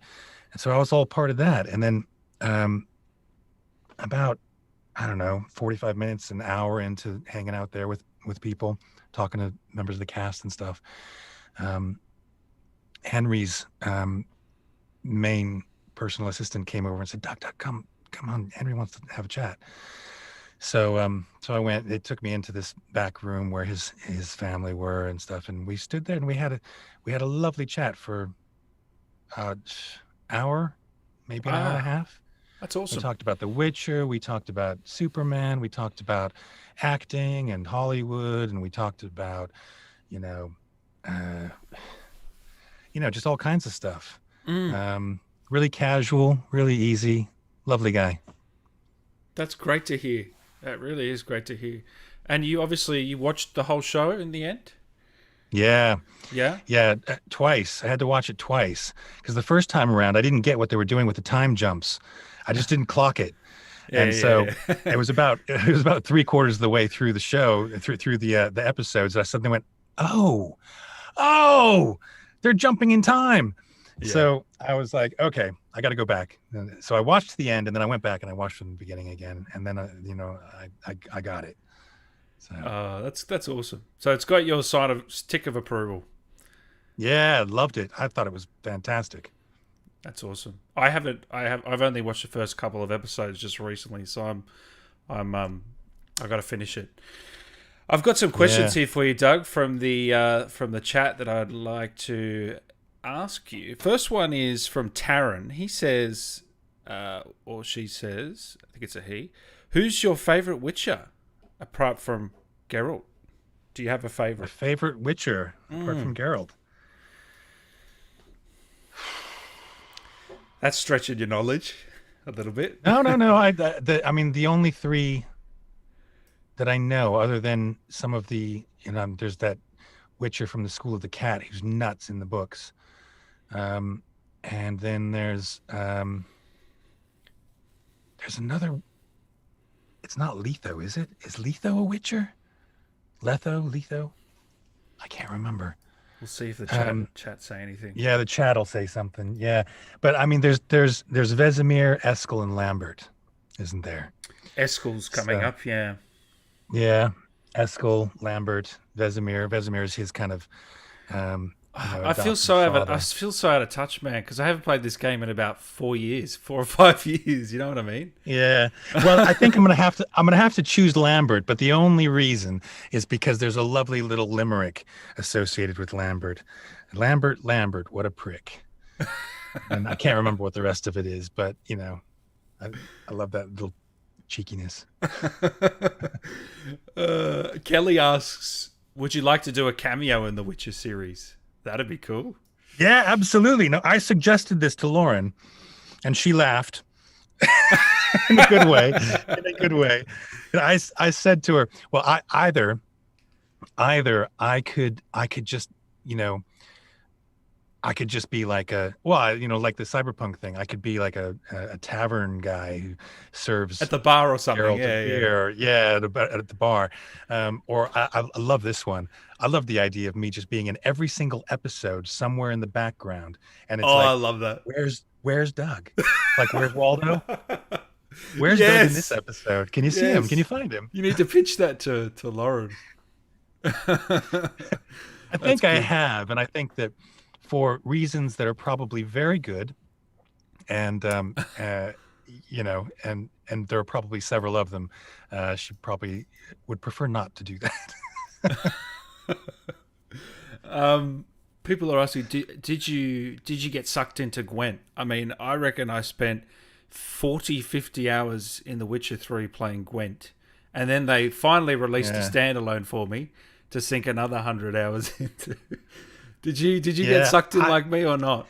Speaker 5: And so I was all part of that. And then about, I don't know, 45 minutes, an hour into hanging out there with people, talking to members of the cast and stuff, Henry's main personal assistant came over and said, Doug, come on, Henry wants to have a chat. So I went. They took me into this back room where his family were and stuff, and we stood there and we had a lovely chat for hour, maybe an hour and a half.
Speaker 4: That's
Speaker 5: We
Speaker 4: awesome.
Speaker 5: talked about The Witcher. We talked about Superman. We talked about acting and Hollywood, and we talked about, you know, uh, just all kinds of stuff. Really casual, really easy, lovely guy.
Speaker 4: That's great to hear. That really is great to hear. And you watched the whole show in the end?
Speaker 5: Yeah,
Speaker 4: Yeah?
Speaker 5: yeah, twice. I had to watch it twice because the first time around I didn't get what they were doing with the time jumps. I just didn't clock it. And so it was about 3/4 of the way through the show, through the episodes, that I suddenly went, oh, they're jumping in time.
Speaker 4: Yeah.
Speaker 5: So I was like, okay, I got to go back. And so I watched the end, and then I went back and I watched from the beginning again, and then I got it. So
Speaker 4: that's awesome. So it's got your tick of approval.
Speaker 5: yeah, loved it. I thought it was fantastic.
Speaker 4: That's awesome. I've only watched the first couple of episodes just recently, so I got to finish it. I've got some questions here for you, Doug, from the chat that I'd like to ask you. First one is from Taryn. He says, or she says, I think it's a he. Who's your favorite Witcher apart from Geralt? Do you have a
Speaker 5: My
Speaker 4: favorite?
Speaker 5: favorite Witcher apart from Geralt.
Speaker 4: That's stretching your knowledge a little bit.
Speaker 5: No. I mean, the only three that I know, other than some of the, there's that Witcher from the School of the Cat who's nuts in the books, and then there's another. It's not Letho, is it? Is Letho a Witcher? Letho? I can't remember.
Speaker 4: We'll see if the chat say anything.
Speaker 5: Yeah, the chat will say something. Yeah, but I mean, there's Vesemir, Eskel, and Lambert, isn't there?
Speaker 4: Eskel's coming up, yeah.
Speaker 5: Yeah, Eskel, Lambert, Vesemir. Vesemir is his kind of.
Speaker 4: I feel so out of touch, man, because I haven't played this game in about 4 or 5 years. You know what I mean?
Speaker 5: Yeah. Well, I think I'm gonna have to choose Lambert, but the only reason is because there's a lovely little limerick associated with Lambert. Lambert, what a prick. And I can't remember what the rest of it is, but I love that little cheekiness.
Speaker 4: Kelly asks, would you like to do a cameo in the Witcher series? That'd be cool.
Speaker 5: Yeah, absolutely. No, I suggested this to Lauren, and she laughed in a good way. And I said to her, "Well, either I could just I could just be like like the cyberpunk thing. I could be like a tavern guy who serves
Speaker 4: at the bar or something.
Speaker 5: Geralt of Rivia, at the bar. Or I love this one. I love the idea of me just being in every single episode somewhere in the background, and it's
Speaker 4: I love that.
Speaker 5: Where's Doug? Like, where's Waldo? Where's Doug in this episode? Can you see him? Can you find him?
Speaker 4: You need to pitch that to Lauren.
Speaker 5: I think I have, and I think that for reasons that are probably very good, and and there are probably several of them, she probably would prefer not to do that.
Speaker 4: People are asking, did you get sucked into Gwent? I mean, I reckon I spent 50 hours in The Witcher 3 playing Gwent, and then they finally released a standalone for me to sink another 100 hours into. Did you get sucked in like me or not?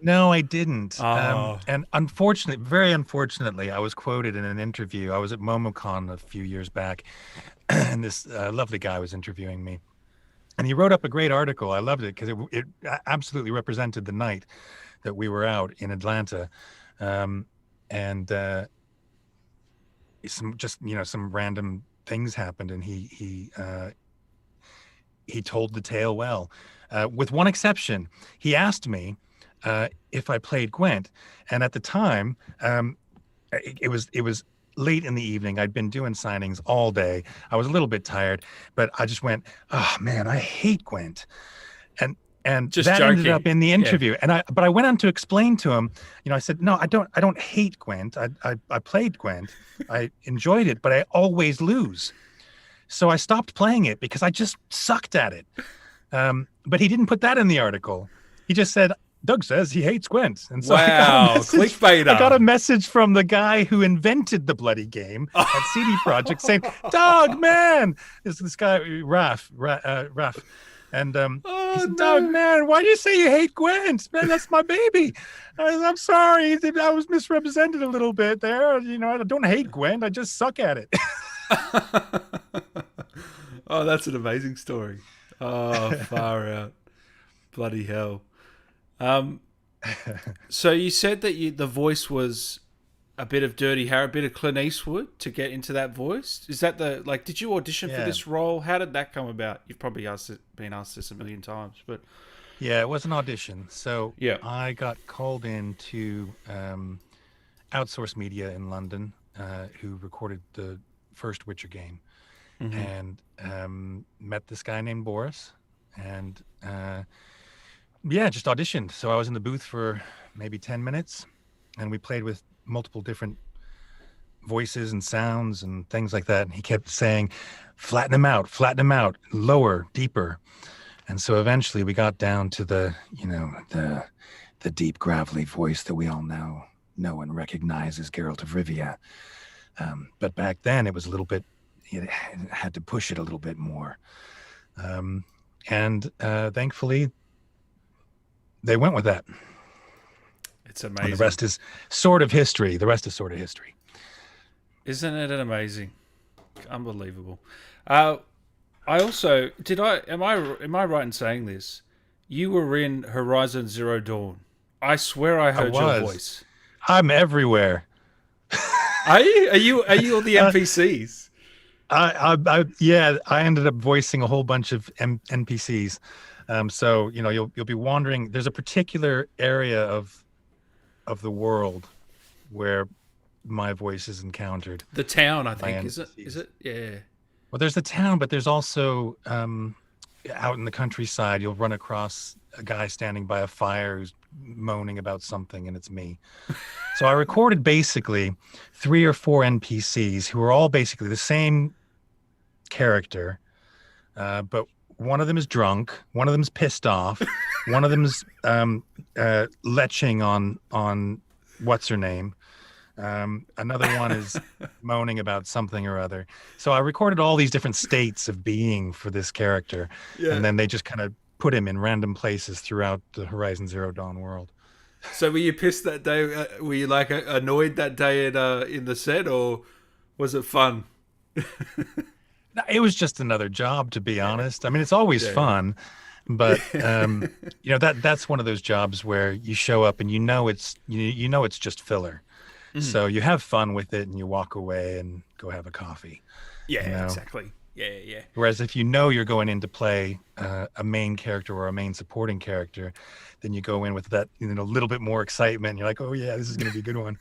Speaker 5: No, I didn't.
Speaker 4: Oh.
Speaker 5: And very unfortunately, I was quoted in an interview. I was at MomoCon a few years back, and this lovely guy was interviewing me. And he wrote up a great article. I loved it because it absolutely represented the night that we were out in Atlanta. And some random things happened, and he told the tale well. With one exception, he asked me if I played Gwent, and at the time, it was late in the evening. I'd been doing signings all day. I was a little bit tired, but I just went, "Oh man, I hate Gwent," and
Speaker 4: just
Speaker 5: that
Speaker 4: joking.
Speaker 5: ended up in the interview. Yeah. But I went on to explain to him. I said, "No, I don't hate Gwent. I played Gwent. I enjoyed it, but I always lose. So I stopped playing it because I just sucked at it." But he didn't put that in the article. He just said, Doug says he hates Gwent. And so
Speaker 4: Wow, clickbaiter.
Speaker 5: I got a message from the guy who invented the bloody game at CD Projekt saying, Doug, man, this guy, Raf. And he said, Doug, man, why do you say you hate Gwent? Man, that's my baby. I'm sorry. I was misrepresented a little bit there. You know, I don't hate Gwent. I just suck at it.
Speaker 4: Oh, that's an amazing story. Oh, far out. Bloody hell. So you said that the voice was a bit of Dirty Harry, a bit of Clint Eastwood to get into that voice. Is that did you audition for this role? How did that come about? You've probably been asked this a million times, but
Speaker 5: yeah, it was an audition. So
Speaker 4: yeah,
Speaker 5: I got called in to Outsource Media in London, who recorded the first Witcher game, and met this guy named Boris, and just auditioned. So I was in the booth for maybe 10 minutes, and we played with multiple different voices and sounds and things like that. And he kept saying, flatten him out, lower, deeper. And so eventually we got down to the deep, gravelly voice that we all know and recognize as Geralt of Rivia. But back then it was a little bit, it had to push it a little bit more. And thankfully they went with that.
Speaker 4: It's amazing.
Speaker 5: And the rest is sort of history.
Speaker 4: Isn't it amazing? Unbelievable. I also am I right in saying this? You were in Horizon Zero Dawn. I swear I heard your voice.
Speaker 5: I'm everywhere.
Speaker 4: Are you all the NPCs?
Speaker 5: I ended up voicing a whole bunch of NPCs. So you'll be wandering. There's a particular area of the world where my voice is encountered.
Speaker 4: The town, I think, is it? Yeah.
Speaker 5: Well, there's the town, but there's also out in the countryside, you'll run across a guy standing by a fire who's moaning about something, and it's me. So I recorded basically 3 or 4 NPCs who are all basically the same character, but one of them is drunk, one of them is pissed off, one of them is leching on what's her name. Another one is moaning about something or other. So I recorded all these different states of being for this character, and then they just kind of put him in random places throughout the Horizon Zero Dawn world.
Speaker 4: So were you pissed that day? Were you annoyed that day in the set, or was it fun?
Speaker 5: It was just another job, to be honest. I mean, it's always fun, but that's one of those jobs where you show up and it's just filler. Mm-hmm. So you have fun with it and you walk away and go have a coffee.
Speaker 4: Yeah, exactly. Yeah.
Speaker 5: Whereas if you're going in to play a main character or a main supporting character, then you go in with that little bit more excitement. You're like, oh yeah, this is going to be a good one.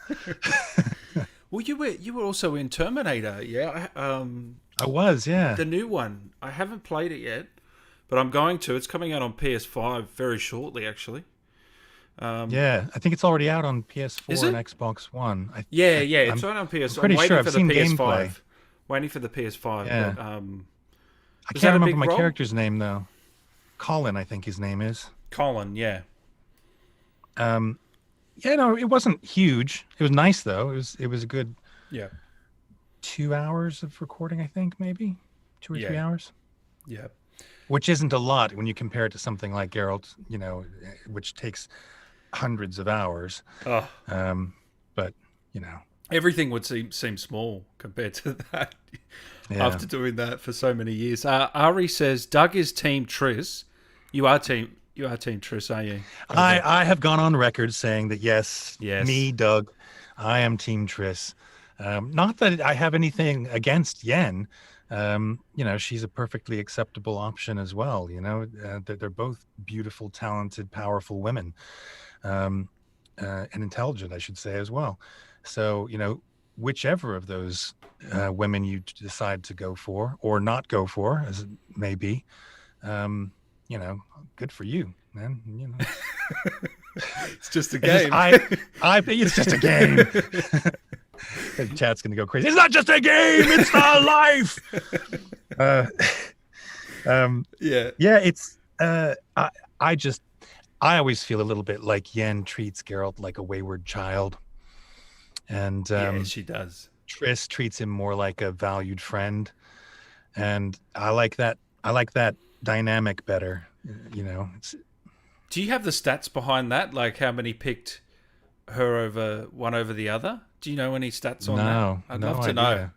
Speaker 4: Well, you were also in Terminator, yeah.
Speaker 5: I was, yeah.
Speaker 4: The new one. I haven't played it yet, but I'm going to. It's coming out on PS5 very shortly, actually.
Speaker 5: I think it's already out on PS4 and Xbox One.
Speaker 4: It's right on PS5.
Speaker 5: Pretty sure I've seen gameplay.
Speaker 4: Waiting for the PS5.
Speaker 5: Yeah.
Speaker 4: But,
Speaker 5: I can't remember my character's name though. Colin, I think his name is.
Speaker 4: Colin, yeah.
Speaker 5: It wasn't huge. It was nice though. It was a good 2 hours of recording, I think, maybe 2 or 3 hours.
Speaker 4: Yeah.
Speaker 5: Which isn't a lot when you compare it to something like Geralt, which takes hundreds of hours.
Speaker 4: Oh.
Speaker 5: But
Speaker 4: everything would seem small compared to that. After doing that for so many years. Ari says Doug is Team Triss. You are Team Triss, are you?
Speaker 5: I have gone on record saying that yes, me, Doug, I am Team Triss. Not that I have anything against Yen. She's a perfectly acceptable option as well. They're both beautiful, talented, powerful women, and intelligent, I should say, as well. So, whichever of those women you decide to go for or not go for, as it may be, good for you, man.
Speaker 4: It's just a game.
Speaker 5: It's just a game. The chat's gonna go crazy. It's not just a game; it's our life. It's. I always feel a little bit like Yen treats Geralt like a wayward child, and
Speaker 4: Yeah, she does.
Speaker 5: Triss treats him more like a valued friend, and I like that. I like that dynamic better. You know,
Speaker 4: Do you have the stats behind that? Like how many picked her over the other? Do you know any stats on that? I'd love to know.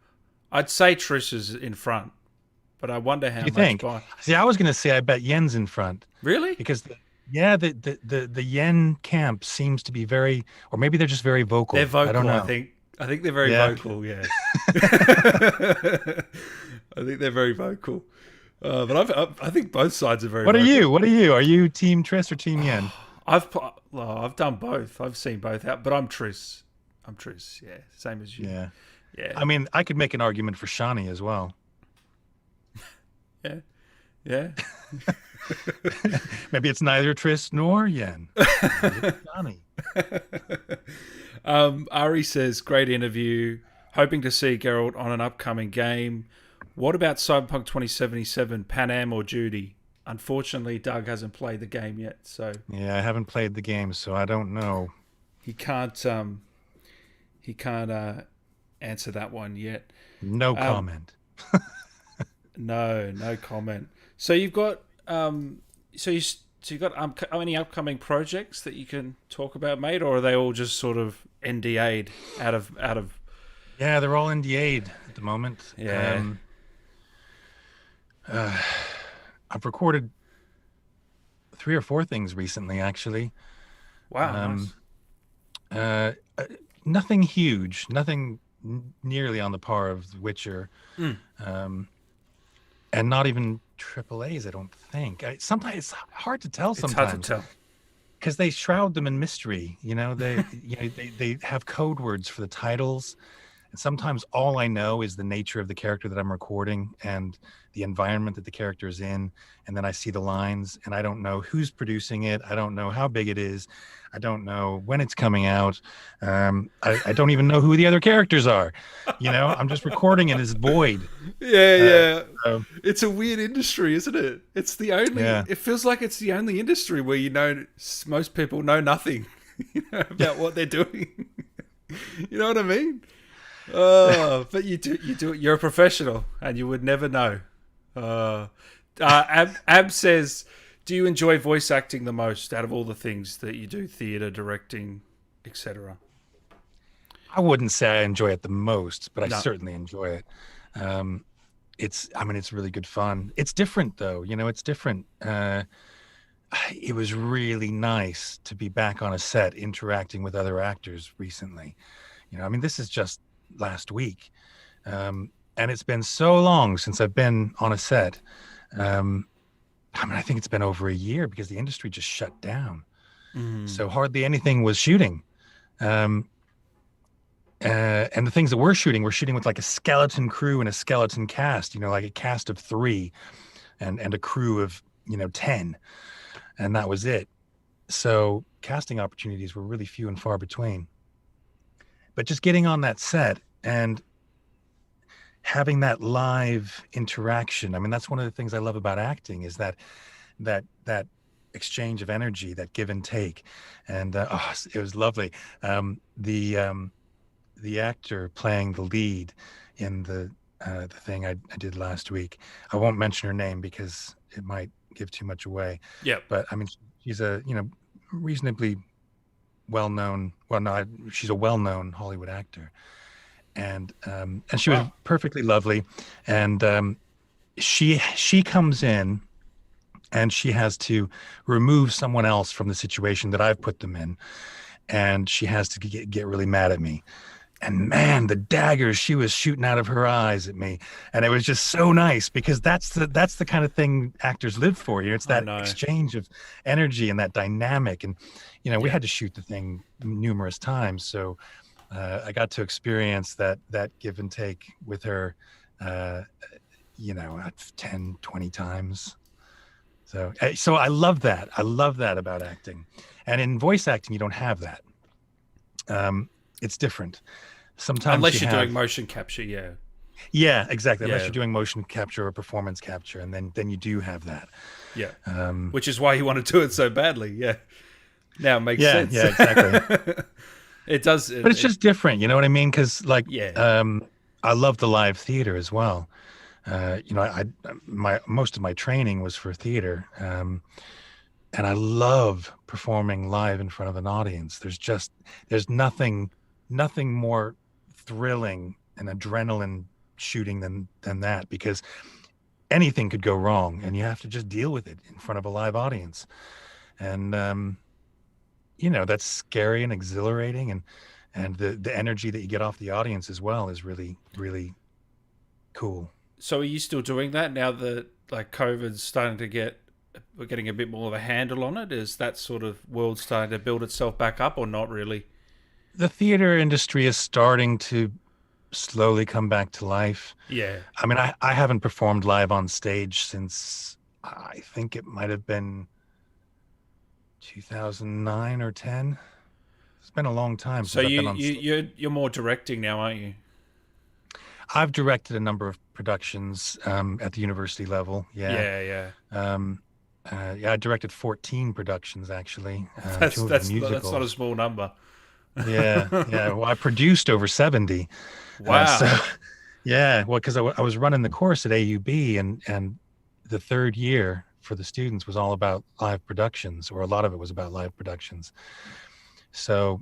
Speaker 4: I'd say Trish is in front, but I wonder how
Speaker 5: You
Speaker 4: much
Speaker 5: think?
Speaker 4: by.
Speaker 5: See, I was going to say I bet Yen's in front
Speaker 4: Really?
Speaker 5: because the Yen camp seems to be very, or maybe they're just very vocal.
Speaker 4: They're vocal,
Speaker 5: I don't know.
Speaker 4: I think. I think they're very
Speaker 5: Yeah.
Speaker 4: vocal, yeah. I think they're very vocal. But I think both sides are very
Speaker 5: What are
Speaker 4: vocal.
Speaker 5: you? What are you? Are you Team Triss or Team Yen?
Speaker 4: I've done both. I've seen both out, but I'm Triss. Yeah. Same as you.
Speaker 5: Yeah.
Speaker 4: Yeah.
Speaker 5: I mean, I could make an argument for Shani as well.
Speaker 4: Yeah. Yeah.
Speaker 5: Maybe it's neither Triss nor Yen. Maybe it's Shani.
Speaker 4: Ari says, great interview. Hoping to see Geralt on an upcoming game. What about Cyberpunk 2077, Panam or Judy? Unfortunately, Doug hasn't played the game yet, so
Speaker 5: Yeah, I haven't played the game, so I don't know.
Speaker 4: he can't answer that one yet.
Speaker 5: No comment.
Speaker 4: No comment. So you've got any upcoming projects that you can talk about, mate, or are they all just sort of NDA'd out of?
Speaker 5: Yeah, they're all NDA'd at the moment.
Speaker 4: Yeah.
Speaker 5: I've recorded 3 or 4 things recently, actually.
Speaker 4: Wow. Nice.
Speaker 5: Nothing huge, nothing nearly on the par of The Witcher, and not even AAAs. I don't think. Sometimes it's hard to tell.
Speaker 4: It's hard to tell.
Speaker 5: Because they shroud them in mystery. You know, they they have code words for the titles, and sometimes all I know is the nature of the character that I'm recording and the environment that the character is in, and then I see the lines, and I don't know who's producing it. I don't know how big it is. I don't know when it's coming out. I don't even know who the other characters are. You know, I'm just recording in this void.
Speaker 4: Yeah. It's a weird industry, isn't it? It's the only.
Speaker 5: Yeah.
Speaker 4: It feels like it's the only industry where most people know nothing about what they're doing. You know what I mean? But you do it. You're a professional, and you would never know. Ab says, do you enjoy voice acting the most out of all the things that you do, theatre, directing, etc.?
Speaker 5: I wouldn't say I enjoy it the most, but I
Speaker 4: No.
Speaker 5: certainly enjoy it. It's really good fun. It's different though, you know, it's different. It was really nice to be back on a set interacting with other actors recently. You know, I mean, this is just last week. And it's been so long since I've been on a set. I think it's been over a year because the industry just shut down. So hardly anything was shooting. And the things that we're shooting with like a skeleton crew and a skeleton cast, you know, like a cast of 3 and a crew of, 10. And that was it. So casting opportunities were really few and far between. But just getting on that set and having that live interaction. I mean, that's one of the things I love about acting is that exchange of energy, that give and take. And it was lovely. The actor playing the lead in the thing I did last week, I won't mention her name because it might give too much away.
Speaker 4: Yeah.
Speaker 5: But I mean, she's a, reasonably well-known, she's a well-known Hollywood actor. And she was perfectly lovely. And she comes in and she has to remove someone else from the situation that I've put them in. And she has to get really mad at me. And man, the daggers she was shooting out of her eyes at me. And it was just so nice because that's the kind of thing actors live for. It's that exchange of energy and that dynamic. And, we had to shoot the thing numerous times. So I got to experience that give and take with her, 10, 20 times. So I love that. I love that about acting. And in voice acting, you don't have that. It's different. Sometimes
Speaker 4: unless you're doing motion capture, yeah.
Speaker 5: Yeah, exactly. Unless
Speaker 4: Yeah.
Speaker 5: you're doing motion capture or performance capture, and then you do have that.
Speaker 4: Yeah. Which is why you want to do it so badly. Yeah. Now it makes sense.
Speaker 5: Yeah, exactly.
Speaker 4: It does.
Speaker 5: But it's just different, you know what I mean? Because like,
Speaker 4: Yeah.
Speaker 5: I love the live theater as well. You know, my most of my training was for theater, and I love performing live in front of an audience. There's nothing more thrilling and adrenaline shooting than that, because anything could go wrong, and you have to just deal with it in front of a live audience. And you know, that's scary and exhilarating, and the energy that you get off the audience as well is really, really cool.
Speaker 4: So are you still doing that now that like COVID's starting to we're getting a bit more of a handle on it? Is that sort of world starting to build itself back up, or not really?
Speaker 5: The theater industry is starting to slowly come back to life.
Speaker 4: Yeah.
Speaker 5: I mean, I haven't performed live on stage since, I think it might have been 2009 or 10. It's been a long time
Speaker 4: So
Speaker 5: since I've been on stage.
Speaker 4: you're more directing now, aren't you?
Speaker 5: I've directed a number of productions at the university level. Yeah. Yeah, I directed 14 productions actually.
Speaker 4: That's
Speaker 5: two of them
Speaker 4: that's
Speaker 5: musicals.
Speaker 4: not a small number.
Speaker 5: Yeah. Well, I produced over 70.
Speaker 4: Wow.
Speaker 5: Yeah, well, because I was running the course at AUB, and the third year for the students was all about live productions, or a lot of it was about live productions. So,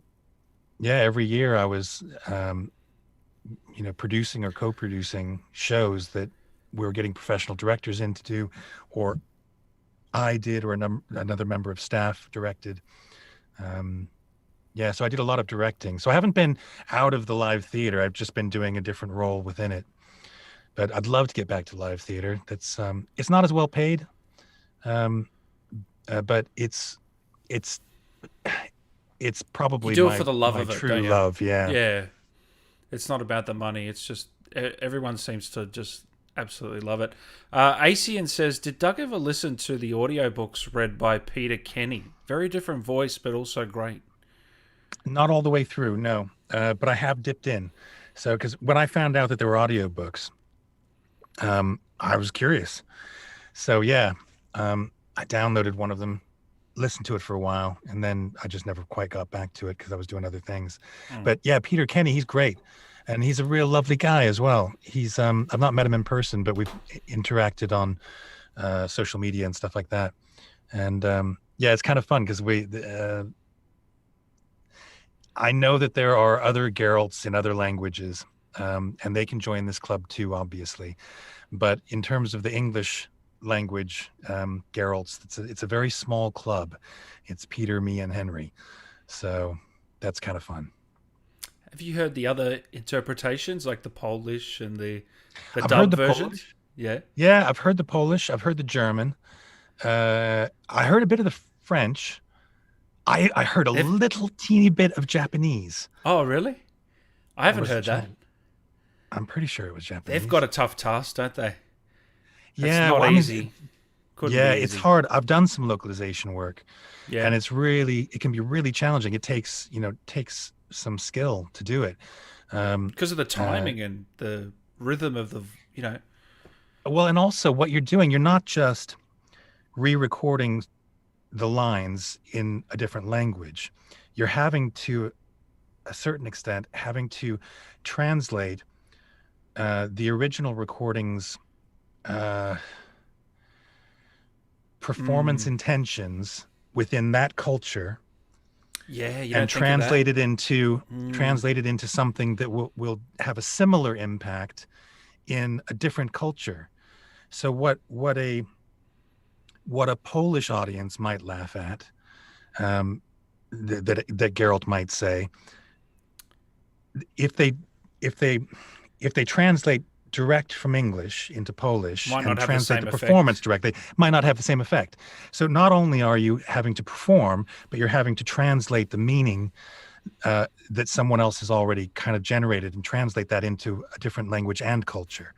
Speaker 5: yeah, every year I was, you know, producing or co-producing shows that we were getting professional directors in to do, or I did, or another member of staff directed. Yeah, so I did a lot of directing. So I haven't been out of the live theater. I've just been doing a different role within it. But I'd love to get back to live theater. That's it's not as well paid, but it's probably
Speaker 4: You do it
Speaker 5: my,
Speaker 4: for the love
Speaker 5: my
Speaker 4: of it,
Speaker 5: true
Speaker 4: don't you?
Speaker 5: love. Yeah.
Speaker 4: Yeah. It's not about the money. It's just everyone seems to just absolutely love it. Asian says, did Doug ever listen to the audiobooks read by Peter Kenny? Very different voice, but also great.
Speaker 5: Not all the way through, no. But I have dipped in. So, because when I found out that there were audiobooks, I was curious. So, yeah, I downloaded one of them, listened to it for a while, and then I just never quite got back to it because I was doing other things. But yeah, Peter Kenny, he's great. And he's a real lovely guy as well. He's I've not met him in person, but we've interacted on social media and stuff like that. And yeah, it's kind of fun because I know that there are other Geralts in other languages, and they can join this club too, obviously. But in terms of the English language Geralts, it's a very small club. It's Peter, me, and Henry. So that's kind of fun.
Speaker 4: Have you heard the other interpretations, like the Polish and the
Speaker 5: I've
Speaker 4: dub
Speaker 5: heard the
Speaker 4: versions?
Speaker 5: Polish.
Speaker 4: Yeah.
Speaker 5: Yeah, I've heard the Polish. I've heard the German. I heard a bit of the French. I heard a little teeny bit of Japanese.
Speaker 4: Oh, really? I haven't heard that.
Speaker 5: I'm pretty sure it was Japanese.
Speaker 4: They've got a tough task, don't they?
Speaker 5: Yeah,
Speaker 4: It's not
Speaker 5: well,
Speaker 4: easy. Couldn't
Speaker 5: yeah,
Speaker 4: be
Speaker 5: it's
Speaker 4: easy.
Speaker 5: hard. I've done some localization work,
Speaker 4: Yeah.
Speaker 5: and it can be really challenging. It takes some skill to do it.
Speaker 4: Because of the timing and the rhythm of
Speaker 5: Well, and also what you're doing, you're not just re-recording the lines in a different language. You're having to, a certain extent, translate the original recordings performance intentions within that culture, and translate it into something that will have a similar impact in a different culture. So what a Polish audience might laugh at, that Geralt might say, if they translate direct from English into Polish and translate the performance directly, might not have the same effect. So not only are you having to perform, but you're having to translate the meaning that someone else has already kind of generated and translate that into a different language and culture.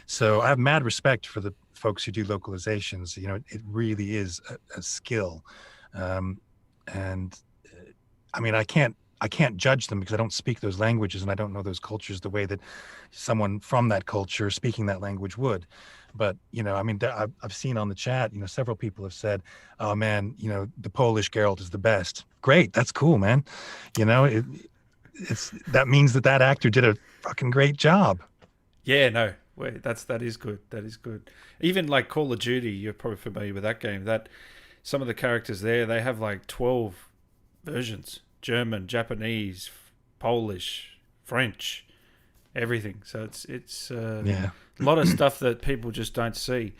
Speaker 5: So I have mad respect for the folks who do localizations. You know, it really is a skill. And I mean, I can't I can't judge them because I don't speak those languages and I don't know those cultures the way that someone from that culture speaking that language would. But, you know, I mean, I've seen on the chat, you know, several people have said, oh man, you know, the Polish Geralt is the best. Great. That's cool, man. You know, that means that actor did a fucking great job.
Speaker 4: Yeah, no, wait, that is good. That is good. Even like Call of Duty, you're probably familiar with that game. That some of the characters there, they have like 12 versions: German, Japanese, Polish, French, everything. So it's a lot of stuff that people just don't see.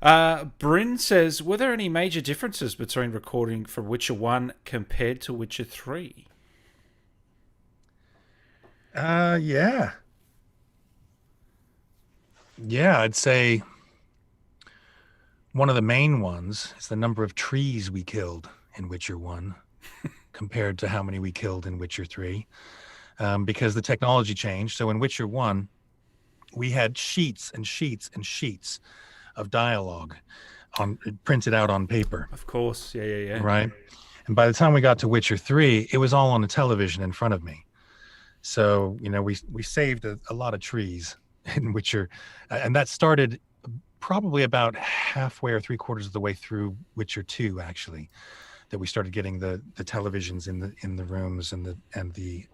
Speaker 4: Bryn says, were there any major differences between recording for Witcher 1 compared to Witcher 3?
Speaker 5: Yeah. Yeah, I'd say one of the main ones is the number of trees we killed in Witcher 1 compared to how many we killed in Witcher 3. Because the technology changed. So in Witcher 1, we had sheets and sheets and sheets of dialogue printed out on paper.
Speaker 4: Of course. Yeah.
Speaker 5: Right. And by the time we got to Witcher 3, it was all on the television in front of me. So, you know, we saved a lot of trees in Witcher, and that started probably about halfway or 3/4 of the way through Witcher 2, actually, that we started getting the televisions in the rooms and the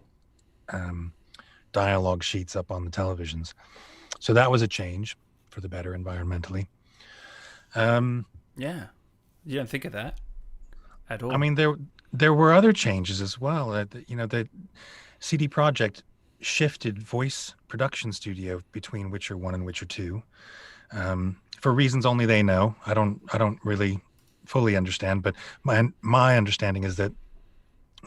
Speaker 5: dialogue sheets up on the televisions. So that was a change for the better environmentally.
Speaker 4: Yeah, you don't think of that at all.
Speaker 5: I mean, there were other changes as well. You know, the CD Projekt shifted voice production studio between Witcher 1 and Witcher 2 for reasons only they know. I don't really fully understand, but my understanding is that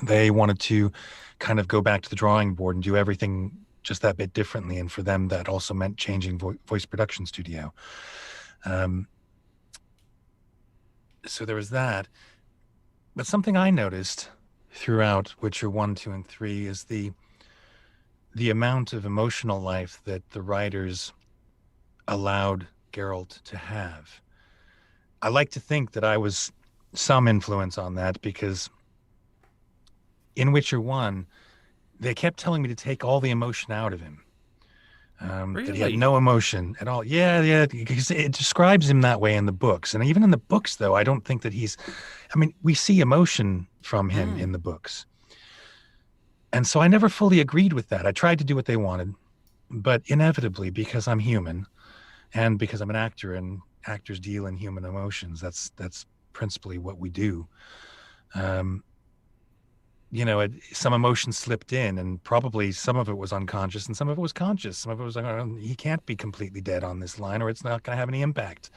Speaker 5: they wanted to kind of go back to the drawing board and do everything just that bit differently, and for them that also meant changing voice production studio. So there was that. But something I noticed throughout Witcher 1, 2, and 3 is the amount of emotional life that the writers allowed Geralt to have. I like to think that I was some influence on that, because in Witcher 1, they kept telling me to take all the emotion out of him.
Speaker 4: Really?
Speaker 5: That he had no emotion at all. Yeah, because it describes him that way in the books. And even in the books, though, I don't think that we see emotion from him in the books. And so I never fully agreed with that. I tried to do what they wanted, but inevitably, because I'm human and because I'm an actor and actors deal in human emotions, that's principally what we do. You know, some emotion slipped in, and probably some of it was unconscious and some of it was conscious. Some of it was like, oh, he can't be completely dead on this line or it's not going to have any impact.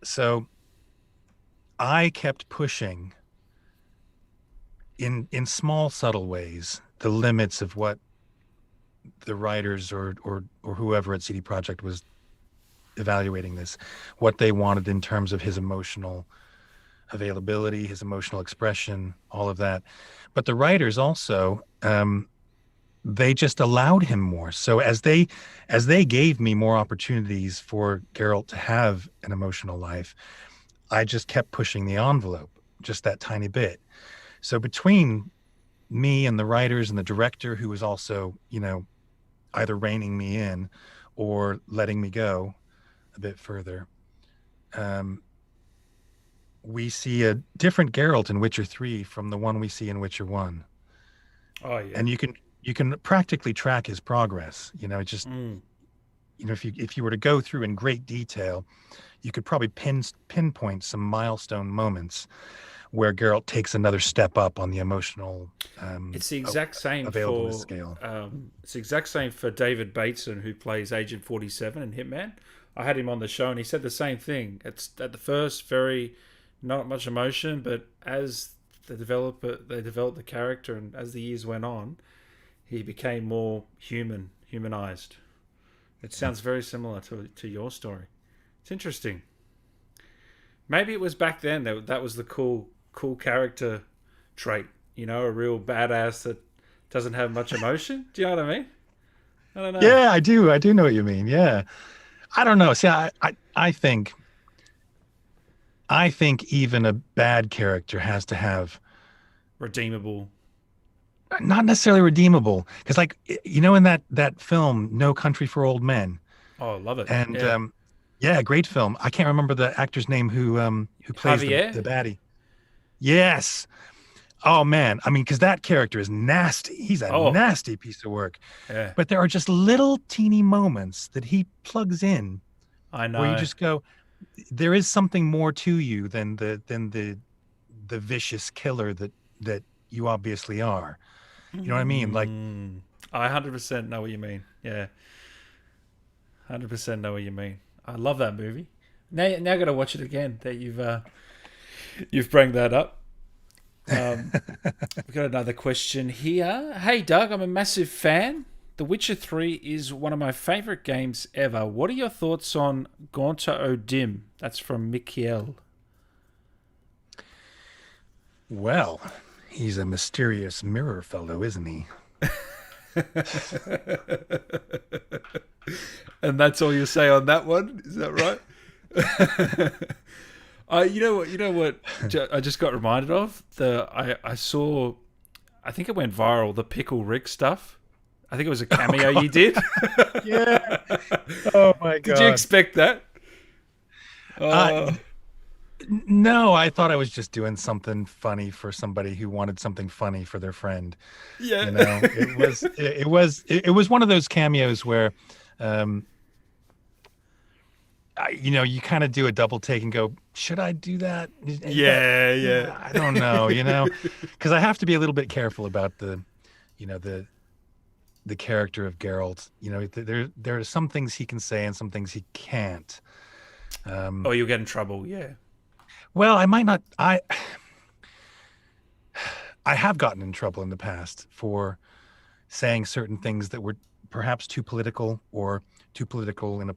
Speaker 5: So I kept pushing in small, subtle ways the limits of what the writers or whoever at CD Projekt was evaluating this, what they wanted in terms of his emotional availability, his emotional expression, all of that. But the writers also, they just allowed him more. So as they gave me more opportunities for Geralt to have an emotional life, I just kept pushing the envelope just that tiny bit. So between me and the writers and the director, who was also, you know, either reining me in or letting me go a bit further, we see a different Geralt in Witcher 3 from the one we see in Witcher 1.
Speaker 4: Oh yeah.
Speaker 5: And you can practically track his progress. You know, just you know, if you were to go through in great detail, you could probably pinpoint some milestone moments where Geralt takes another step up on the emotional
Speaker 4: it's the exact same
Speaker 5: available
Speaker 4: for
Speaker 5: scale.
Speaker 4: It's the exact same for David Bateson, who plays Agent 47 in Hitman. I had him on the show and he said the same thing. It's at the first very not much emotion, but as they developed the character, and as the years went on, he became more humanized. It sounds very similar to your story. It's interesting. Maybe it was back then that was the cool character trait. You know, a real badass that doesn't have much emotion. Do you know what I mean? I don't know.
Speaker 5: Yeah, I do know what you mean. Yeah. I don't know. See, I think even a bad character has to have
Speaker 4: redeemable.
Speaker 5: Not necessarily redeemable, because like in that film No Country for Old Men,
Speaker 4: Oh, I love it.
Speaker 5: and
Speaker 4: Yeah.
Speaker 5: yeah, great film. I can't remember the actor's name who plays
Speaker 4: Javier?
Speaker 5: the baddie. Yes. Oh man, I mean, because that character is nasty. He's a
Speaker 4: Oh,
Speaker 5: nasty piece of work.
Speaker 4: yeah.
Speaker 5: But there are just little teeny moments that he plugs in
Speaker 4: I know.
Speaker 5: where you just go, there is something more to you than the vicious killer that you obviously are. You know what I mean? Like,
Speaker 4: I 100% know what you mean. Yeah. 100% know what you mean. I love that movie. Now I got to watch it again. That you've brought that up. We've got another question here. Hey Doug, I'm a massive fan. The Witcher 3 is one of my favorite games ever. What are your thoughts on Gaunter O'Dimm? That's from Mikiel.
Speaker 5: well, he's a mysterious mirror fellow, isn't he?
Speaker 4: And that's all you say on that one? Is that right? You know what I just got reminded of? I saw, I think it went viral, the Pickle Rick stuff. I think it was a cameo you did.
Speaker 5: Yeah. Oh my god.
Speaker 4: Did you expect that?
Speaker 5: No, I thought I was just doing something funny for somebody who wanted something funny for their friend.
Speaker 4: Yeah.
Speaker 5: You know, it was one of those cameos where, you kind of do a double take and go, should I do that?
Speaker 4: Yeah.
Speaker 5: I don't know, because I have to be a little bit careful about the character of Geralt. There are some things he can say and some things he can't.
Speaker 4: Oh, you'll get in trouble. Yeah.
Speaker 5: Well, I might not. I have gotten in trouble in the past for saying certain things that were perhaps too political or too political in a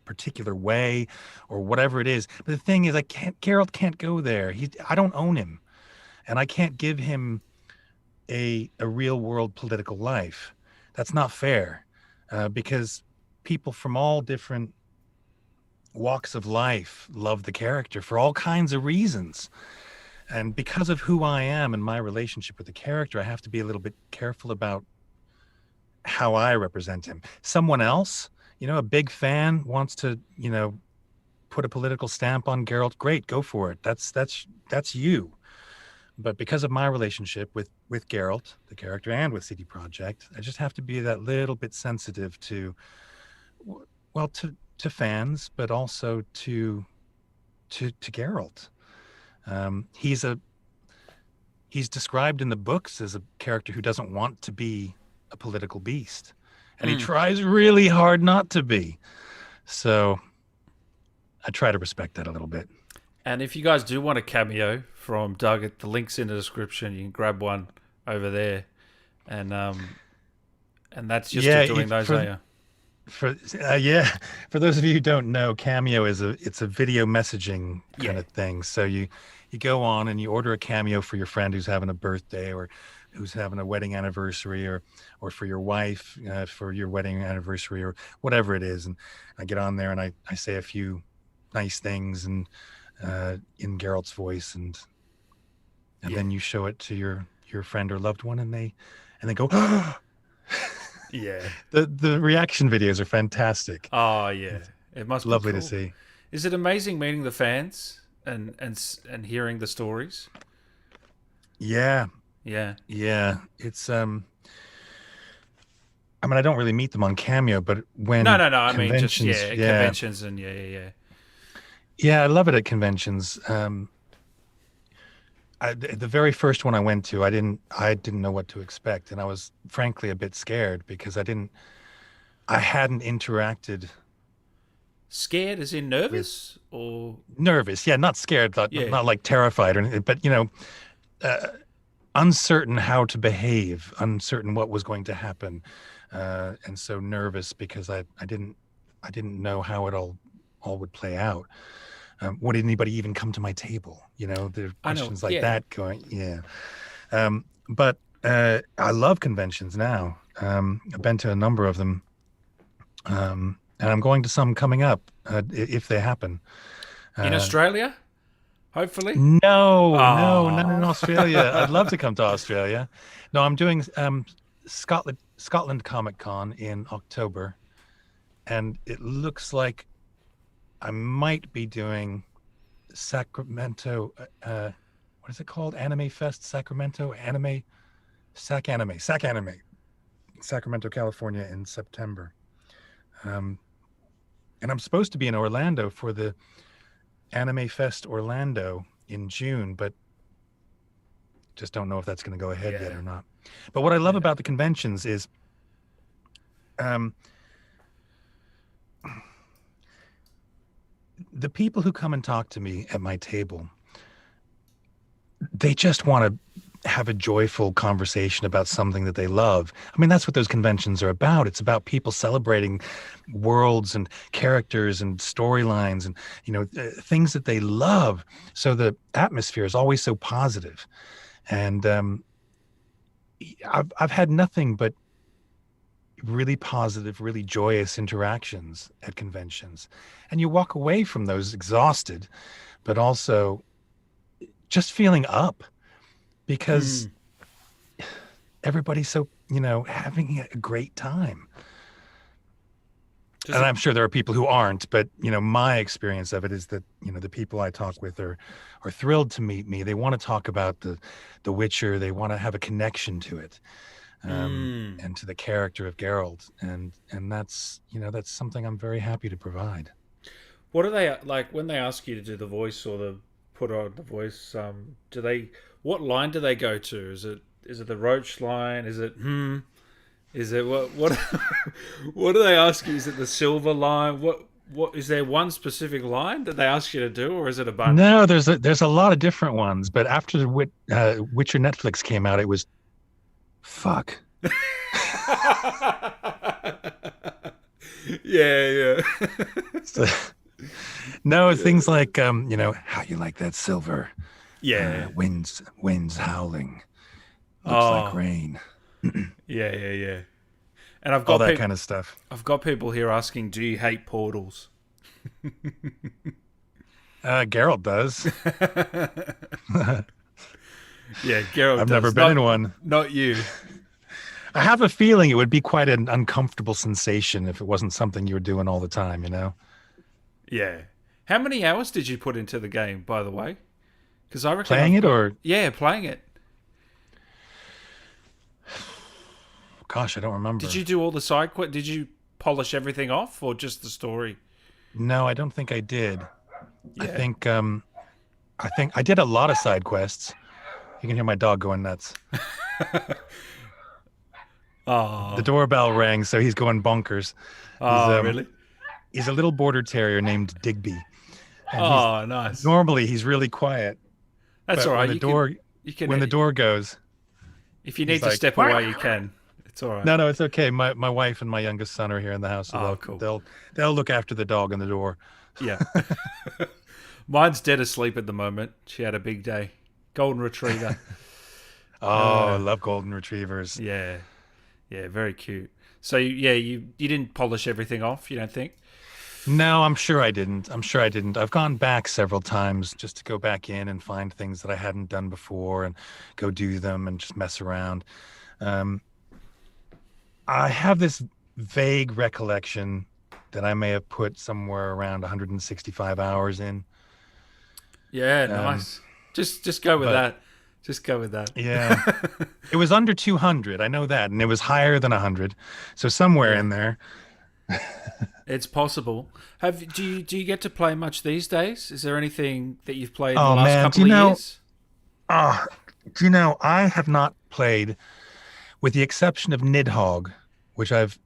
Speaker 5: particular way or whatever it is. But the thing is, Geralt can't go there. I don't own him, and I can't give him a real world political life. That's not fair, because people from all different walks of life love the character for all kinds of reasons. And because of who I am and my relationship with the character, I have to be a little bit careful about how I represent him. Someone else, a big fan wants to, put a political stamp on Geralt. Great, go for it. That's you. But because of my relationship with Geralt, the character, and with CD Projekt, I just have to be that little bit sensitive to fans, but also to Geralt. He's described in the books as a character who doesn't want to be a political beast, and he tries really hard not to be. So I try to respect that a little bit.
Speaker 4: And if you guys do want a cameo from Doug, the link's in the description. You can grab one over there, and that's just for doing those.
Speaker 5: For those of you who don't know, Cameo it's a video messaging kind of thing. So you go on and you order a Cameo for your friend who's having a birthday or who's having a wedding anniversary, or for your wife for your wedding anniversary, or whatever it is. And I get on there and I say a few nice things and in Geralt's voice, and then you show it to your friend or loved one, and they go,
Speaker 4: yeah.
Speaker 5: The reaction videos are fantastic.
Speaker 4: Oh yeah, it must be
Speaker 5: lovely
Speaker 4: cool
Speaker 5: to see.
Speaker 4: Is it amazing meeting the fans and hearing the stories?
Speaker 5: Yeah. It's I mean, I don't really meet them on Cameo, but when
Speaker 4: no. I mean, just conventions and yeah.
Speaker 5: Yeah, I love it at conventions. The very first one I went to, I didn't know what to expect, and I was frankly a bit scared because I hadn't interacted.
Speaker 4: Scared as in nervous or
Speaker 5: nervous? Yeah, not scared, not like terrified or anything, but uncertain how to behave, uncertain what was going to happen, and so nervous because I didn't know how it all would play out. Would anybody even come to my table? There are questions like that going. Yeah. But I love conventions now. I've been to a number of them. And I'm going to some coming up, if they happen.
Speaker 4: In Australia? hopefully?
Speaker 5: No, no, not in
Speaker 4: Oh.
Speaker 5: Australia. I'd love to come to Australia. No, I'm doing Scotland Comic Con in October, and it looks like I might be doing Sacramento. What is it called? Anime Fest Sacramento Anime Sac Anime Sac Anime Sacramento, California in September. And I'm supposed to be in Orlando for the Anime Fest Orlando in June, but just don't know if that's going to go ahead yet or not. But what I love about the conventions is the people who come and talk to me at my table, they just want to have a joyful conversation about something that they love. I mean, that's what those conventions are about. It's about people celebrating worlds and characters and storylines and, things that they love. So the atmosphere is always so positive. And I've had nothing but really positive, really joyous interactions at conventions. And you walk away from those exhausted, but also just feeling up because everybody's so, having a great time. And I'm sure there are people who aren't, but my experience of it is that the people I talk with are thrilled to meet me. They want to talk about the Witcher. They want to have a connection to it, and to the character of Geralt, and that's that's something I'm very happy to provide.
Speaker 4: What are they like when they ask you to do the voice or the put on the voice? What line do they go to? Is it the Roach line? Is it Is it what what do they ask you? Is it the silver line? What is there one specific line that they ask you to do, or is it a bunch?
Speaker 5: No, there's a lot of different ones. But after the Witcher Netflix came out, it was fuck.
Speaker 4: Yeah.
Speaker 5: So, no, things like how you like that silver.
Speaker 4: Yeah.
Speaker 5: Winds howling. Looks like rain.
Speaker 4: Yeah. And I've got
Speaker 5: all that kind of stuff.
Speaker 4: I've got people here asking, do you hate portals?
Speaker 5: Geralt does.
Speaker 4: Yeah, Geralt
Speaker 5: I've
Speaker 4: does.
Speaker 5: never been in one.
Speaker 4: Not you.
Speaker 5: I have a feeling it would be quite an uncomfortable sensation if it wasn't something you were doing all the time,
Speaker 4: Yeah. How many hours did you put into the game, by the way? Because I reckon
Speaker 5: playing it or
Speaker 4: playing it.
Speaker 5: Gosh, I don't remember.
Speaker 4: Did you do all the side quests? Did you polish everything off, or just the story?
Speaker 5: No, I don't think I did.
Speaker 4: Yeah.
Speaker 5: I think I did a lot of side quests. You can hear my dog going nuts.
Speaker 4: Oh.
Speaker 5: The doorbell rang, so he's going bonkers.
Speaker 4: Oh, really?
Speaker 5: He's a little border terrier named Digby.
Speaker 4: And nice.
Speaker 5: Normally, he's really quiet.
Speaker 4: That's all right.
Speaker 5: When the door goes,
Speaker 4: if you need to step away, you can. It's all right.
Speaker 5: No, it's okay. My wife and my youngest son are here in the house. So
Speaker 4: cool.
Speaker 5: They'll look after the dog on the door.
Speaker 4: Yeah. Mine's dead asleep at the moment. She had a big day. Golden Retriever.
Speaker 5: I love golden retrievers.
Speaker 4: Yeah. Yeah, very cute. So, you didn't polish everything off, you don't think?
Speaker 5: No, I'm sure I didn't. I've gone back several times just to go back in and find things that I hadn't done before and go do them and just mess around. I have this vague recollection that I may have put somewhere around 165 hours in.
Speaker 4: Yeah, nice. Just go with that. Just go with that.
Speaker 5: Yeah. It was under 200. I know that. And it was higher than 100. So somewhere in there.
Speaker 4: It's possible. Do you get to play much these days? Is there anything that you've played in the last couple of years?
Speaker 5: I have not played, with the exception of Nidhogg, which I've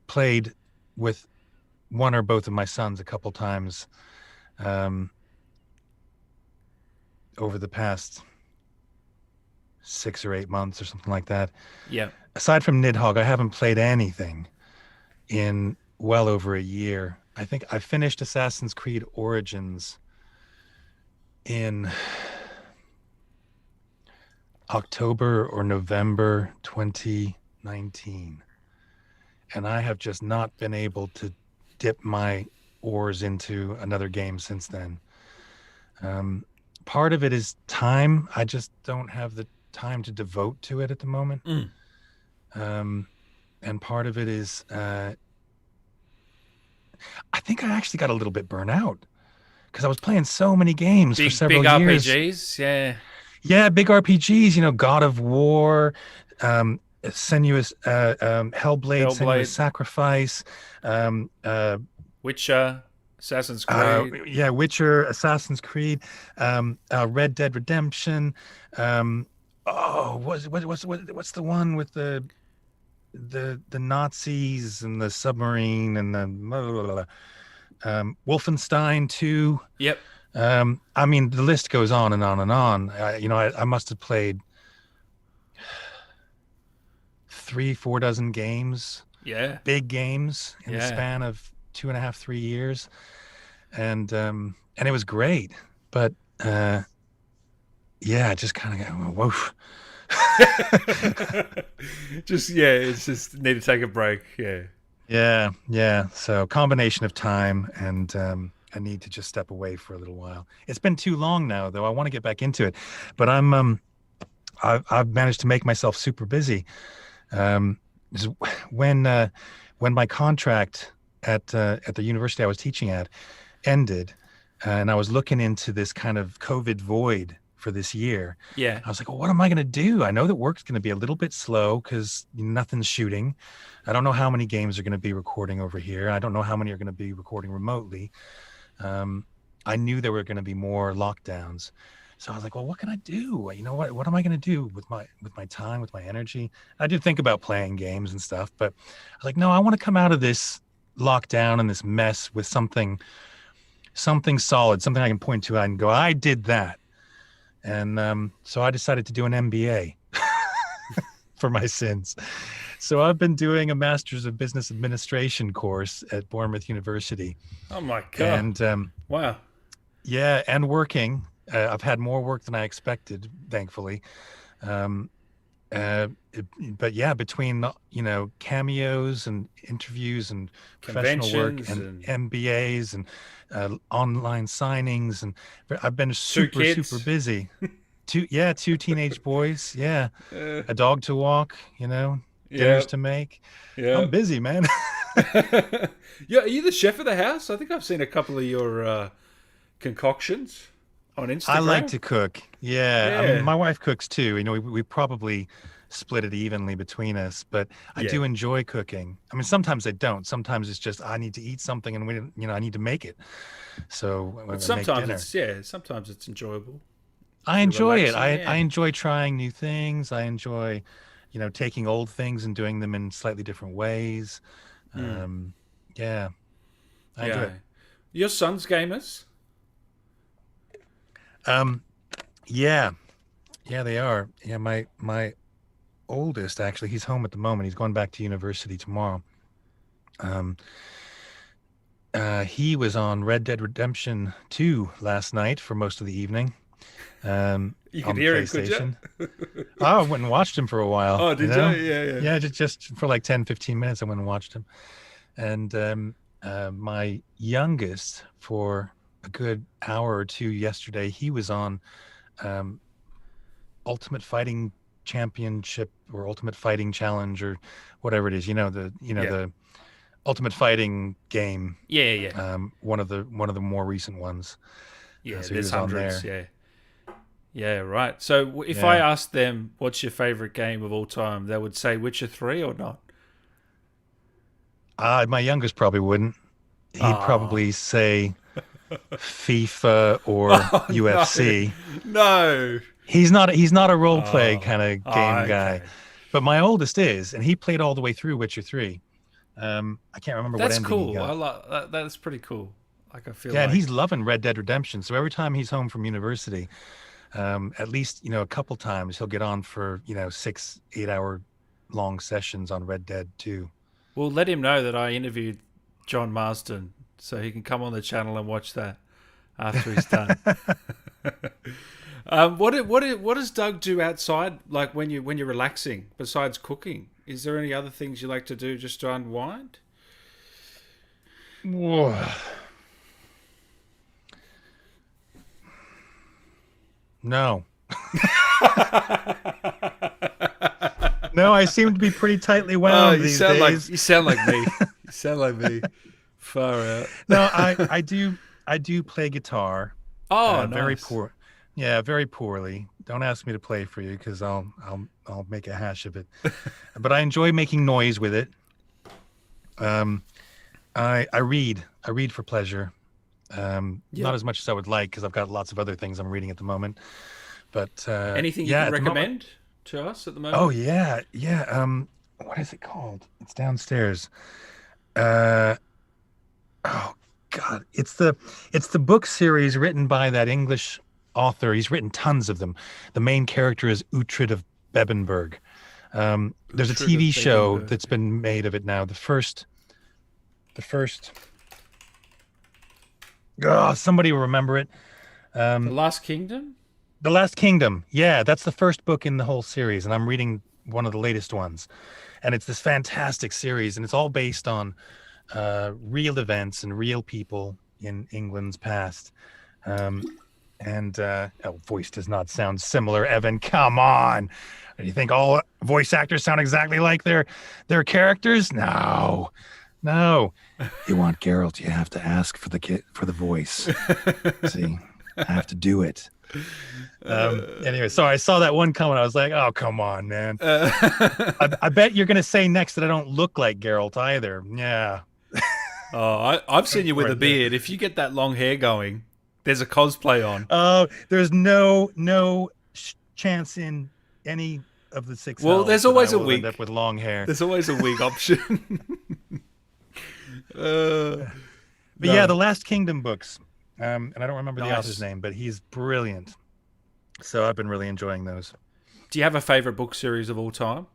Speaker 5: played with one or both of my sons a couple times over the past 6 or 8 months or something like that.
Speaker 4: Yeah.
Speaker 5: Aside from Nidhogg, I haven't played anything in well over a year. I think I finished Assassin's Creed Origins in October or November 2019. And I have just not been able to dip my oars into another game since then. part of it is time. I just don't have the time to devote to it at the moment. And part of it is, I think I actually got a little bit burnt out because I was playing so many games for several
Speaker 4: big
Speaker 5: years.
Speaker 4: RPGs, yeah.
Speaker 5: Yeah, big RPGs, God of War, Senua's Hellblade, Senua's Sacrifice,
Speaker 4: Witcher, Assassin's Creed.
Speaker 5: Witcher, Assassin's Creed, Red Dead Redemption. What's the one with the Nazis and the submarine and the Wolfenstein 2.
Speaker 4: Yep.
Speaker 5: I mean, the list goes on and on and on. I must have played 3-4 dozen games.
Speaker 4: Yeah.
Speaker 5: Big games in the span of 2.5, 3 years. And it was great. But just kind of go, whoa.
Speaker 4: It's just need to take a break.
Speaker 5: Yeah. So combination of time and I need to just step away for a little while. It's been too long now, though. I want to get back into it, but I've managed to make myself super busy. When my contract at the university I was teaching at ended, and I was looking into this kind of COVID void for this year.
Speaker 4: Yeah.
Speaker 5: I was like, well, what am I going to do? I know that work's going to be a little bit slow because nothing's shooting. I don't know how many games are going to be recording over here. I don't know how many are going to be recording remotely. I knew there were going to be more lockdowns. So I was like, well, what can I do? What am I going to do with my time, with my energy? I did think about playing games and stuff, but I was like, no, I want to come out of this lockdown and this mess with something solid, something I can point to and go, I did that. And so I decided to do an MBA for my sins. So I've been doing a Master's of Business Administration course at Bournemouth University.
Speaker 4: Oh my God.
Speaker 5: And
Speaker 4: wow.
Speaker 5: Yeah, and working. I've had more work than I expected, thankfully. But yeah, between cameos and interviews and professional work and MBAs and online signings, and I've been super busy. Two teenage boys, a dog to walk, dinners to make. Yeah, I'm busy, man.
Speaker 4: Yeah, are you the chef of the house? I think I've seen a couple of your concoctions on Instagram.
Speaker 5: I like to cook. Yeah. I mean, my wife cooks too. We probably split it evenly between us, but I do enjoy cooking. I mean, sometimes I don't. Sometimes it's just I need to eat something and I need to make it. So
Speaker 4: but sometimes sometimes it's enjoyable.
Speaker 5: I enjoy it. I enjoy trying new things. I enjoy, taking old things and doing them in slightly different ways. I enjoy it.
Speaker 4: Your son's gamers?
Speaker 5: Yeah, they are. Yeah, my oldest, actually, he's home at the moment. He's going back to university tomorrow. He was on Red Dead Redemption 2 last night for most of the evening.
Speaker 4: You could hear it, could you?
Speaker 5: I went and watched him for a while.
Speaker 4: Oh, did you? Yeah.
Speaker 5: Yeah, just for like 10, 15 minutes, I went and watched him. And my youngest, for a good hour or two yesterday, he was on Ultimate Fighting Championship or Ultimate Fighting Challenge or whatever it is. The Ultimate Fighting game.
Speaker 4: Yeah.
Speaker 5: One of the more recent ones.
Speaker 4: Yeah,
Speaker 5: so
Speaker 4: there's hundreds. Yeah, right. So if I asked them what's your favorite game of all time, they would say Witcher 3 or not?
Speaker 5: My youngest probably wouldn't. He'd probably say FIFA or UFC.
Speaker 4: No.
Speaker 5: He's not a role play kind of game guy. But my oldest is, and he played all the way through Witcher 3. I can't remember what ending
Speaker 4: cool.
Speaker 5: he got.
Speaker 4: I like that. That's pretty cool. Like I feel.
Speaker 5: Yeah, and he's loving Red Dead Redemption. So every time he's home from university, at least a couple times he'll get on for 6-8 hour long sessions on Red Dead 2.
Speaker 4: Well, let him know that I interviewed John Marsden, so he can come on the channel and watch that after he's done. What does Doug do outside, like when you're relaxing, besides cooking? Is there any other things you like to do just to unwind?
Speaker 5: Whoa. No. No, I seem to be pretty tightly wound these days.
Speaker 4: You sound like me. You sound like me. Far out.
Speaker 5: No, I do play guitar.
Speaker 4: Oh, nice.
Speaker 5: Very poor. Yeah, very poorly. Don't ask me to play for you because I'll make a hash of it. But I enjoy making noise with it. I read for pleasure. Not as much as I would like because I've got lots of other things I'm reading at the moment. But
Speaker 4: anything you can recommend to us at the moment?
Speaker 5: Oh yeah. What is it called? It's downstairs. Oh God, it's the book series written by that English author. He's written tons of them. The main character is Uhtred of Bebbanburg. There's a TV show that's been made of it now. The first. Oh, somebody will remember it.
Speaker 4: The Last Kingdom?
Speaker 5: The Last Kingdom. Yeah, that's the first book in the whole series, and I'm reading one of the latest ones. And it's this fantastic series, and it's all based on real events and real people in England's past. Voice does not sound similar, Evan. Come on. Do you think all voice actors sound exactly like their characters? No. You want Geralt, you have to ask for the voice. See, I have to do it. Anyway, so I saw that one comment. I was like, oh, come on, man. I bet you're going to say next that I don't look like Geralt either. Yeah.
Speaker 4: Oh, I've seen you with a beard. If you get that long hair going, there's a cosplay on.
Speaker 5: Oh, there's no chance in any of the 6
Speaker 4: Well, there's always a wig.
Speaker 5: End up with long hair.
Speaker 4: There's always a wig option.
Speaker 5: But yeah, the Last Kingdom books. And I don't remember the author's name, but he's brilliant. So I've been really enjoying those.
Speaker 4: Do you have a favorite book series of all time?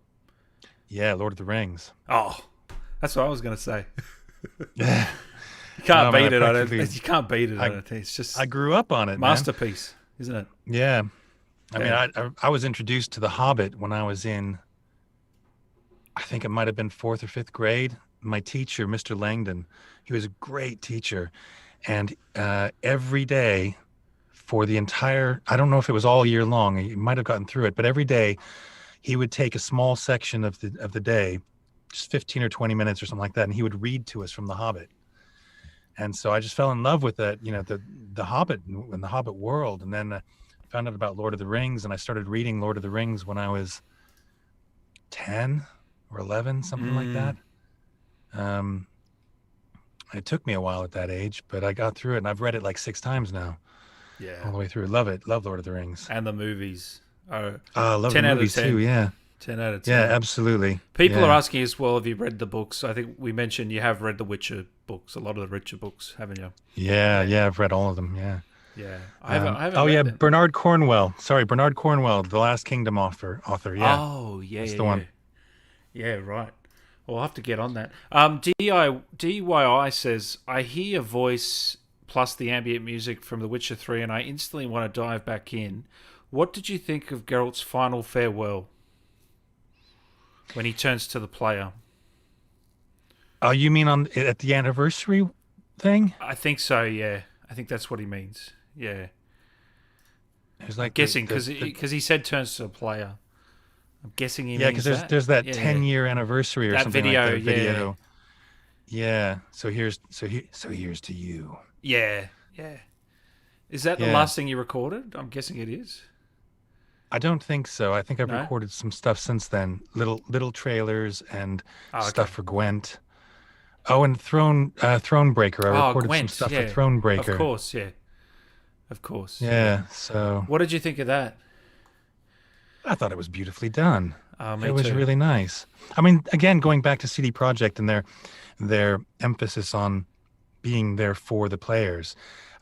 Speaker 5: Yeah, Lord of the Rings.
Speaker 4: Oh, that's what I was going to say. You can't beat it. You can't beat it. I don't think. It's just.
Speaker 5: I grew up on it.
Speaker 4: Masterpiece, isn't it?
Speaker 5: Yeah. I mean, I was introduced to The Hobbit when I was in, I think it might have been 4th or 5th grade. My teacher, Mr. Langdon, he was a great teacher. And every day for the entire, I don't know if it was all year long, he might have gotten through it, but every day he would take a small section of the day, just 15 or 20 minutes or something like that, and he would read to us from The Hobbit. And so I just fell in love with that, the Hobbit and the Hobbit world. And then found out about Lord of the Rings, and I started reading Lord of the Rings when I was 10 or 11, something like that. It took me a while at that age, but I got through it, and I've read it like 6 times now.
Speaker 4: Yeah,
Speaker 5: all the way through. Love it. Love Lord of the Rings
Speaker 4: and the movies.
Speaker 5: Love the movies too. Yeah,
Speaker 4: 10 out of 10.
Speaker 5: Yeah, absolutely.
Speaker 4: People are asking as well, have you read the books? I think we mentioned you have read the Witcher books, a lot of the Witcher books, haven't you?
Speaker 5: Yeah, I've read all of them.
Speaker 4: Yeah. I haven't.
Speaker 5: Bernard Cornwell. Sorry, Bernard Cornwell, the Last Kingdom author. Yeah.
Speaker 4: Oh, yeah,
Speaker 5: that's the one.
Speaker 4: Yeah, right. Well, I'll have to get on that. DYI says, I hear a voice plus the ambient music from The Witcher 3 and I instantly want to dive back in. What did you think of Geralt's final farewell when he turns to the player?
Speaker 5: Oh, you mean at the anniversary thing?
Speaker 4: I think so, yeah. I think that's what he means. Yeah.
Speaker 5: It's like
Speaker 4: I'm guessing, because he said turns to the player. I'm guessing he means
Speaker 5: because there's that 10-year anniversary or
Speaker 4: that
Speaker 5: something
Speaker 4: video,
Speaker 5: like that video. Yeah. So here's to you.
Speaker 4: Yeah. Is that the last thing you recorded? I'm guessing it is.
Speaker 5: I don't think so. I think I've recorded some stuff since then. Little trailers and stuff for Gwent. Oh, and Thronebreaker. I recorded
Speaker 4: Gwent,
Speaker 5: some stuff for Thronebreaker.
Speaker 4: Of course, yeah. Of course.
Speaker 5: Yeah. So.
Speaker 4: What did you think of that?
Speaker 5: I thought it was beautifully done.
Speaker 4: It
Speaker 5: was really nice. I mean, again, going back to CD Projekt and their emphasis on being there for the players,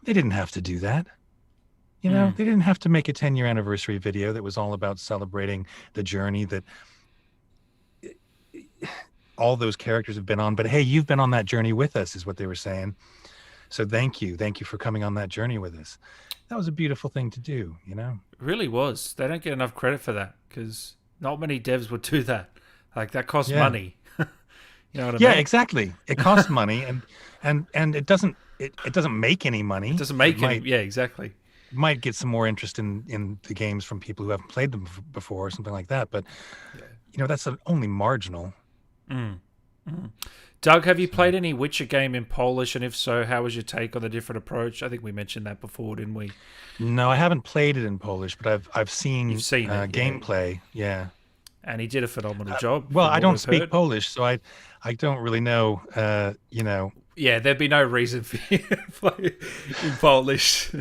Speaker 5: they didn't have to do that. They didn't have to make a 10-year anniversary video that was all about celebrating the journey that all those characters have been on. But hey, you've been on that journey with us, is what they were saying. So thank you for coming on that journey with us. That was a beautiful thing to do, It
Speaker 4: really was. They don't get enough credit for that because not many devs would do that. Like that costs money. You know what I mean?
Speaker 5: Yeah, exactly. It costs money, and it doesn't make any money.
Speaker 4: It doesn't make any. Yeah, exactly.
Speaker 5: might get some more interest in the games from people who haven't played them before or something like that. But that's only marginal.
Speaker 4: Doug, have you played any Witcher game in Polish? And if so, how was your take on the different approach? I think we mentioned that before, didn't we?
Speaker 5: No, I haven't played it in Polish, but I've seen,
Speaker 4: You've seen it,
Speaker 5: gameplay. Yeah.
Speaker 4: And he did a phenomenal job.
Speaker 5: Well,
Speaker 4: from
Speaker 5: I
Speaker 4: what
Speaker 5: don't
Speaker 4: we've
Speaker 5: speak
Speaker 4: heard.
Speaker 5: Polish, so I don't really know.
Speaker 4: Yeah, there'd be no reason for you to play in Polish.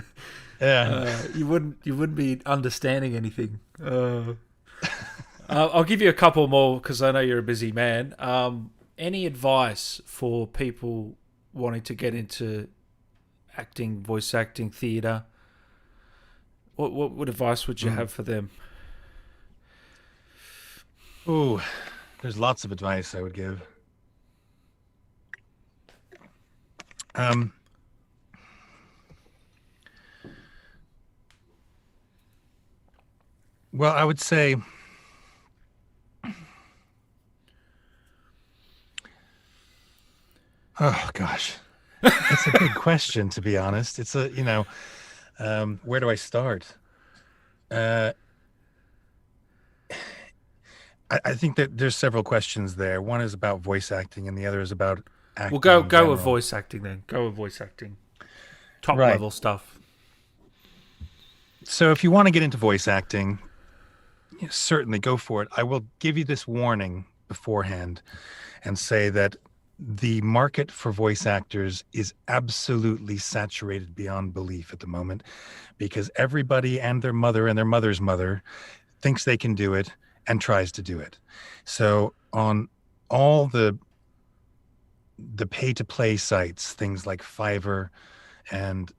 Speaker 5: Yeah.
Speaker 4: You wouldn't be understanding anything. I'll give you a couple more because I know you're a busy man. Any advice for people wanting to get into acting, voice acting, theatre? What advice would you have for them?
Speaker 5: Ooh, there's lots of advice I would give. Well, I would say oh gosh. It's a big question, to be honest. It's where do I start? I think that there's several questions there. One is about voice acting, and the other is about acting.
Speaker 4: Well, go
Speaker 5: in
Speaker 4: go with
Speaker 5: general.
Speaker 4: voice acting then. Go with voice acting. Top
Speaker 5: Right.
Speaker 4: level stuff.
Speaker 5: So if you want to get into voice acting, certainly go for it. I will give you this warning beforehand and say that the market for voice actors is absolutely saturated beyond belief at the moment, because everybody and their mother's mother thinks they can do it and tries to do it. So on all the pay-to-play sites, things like Fiverr and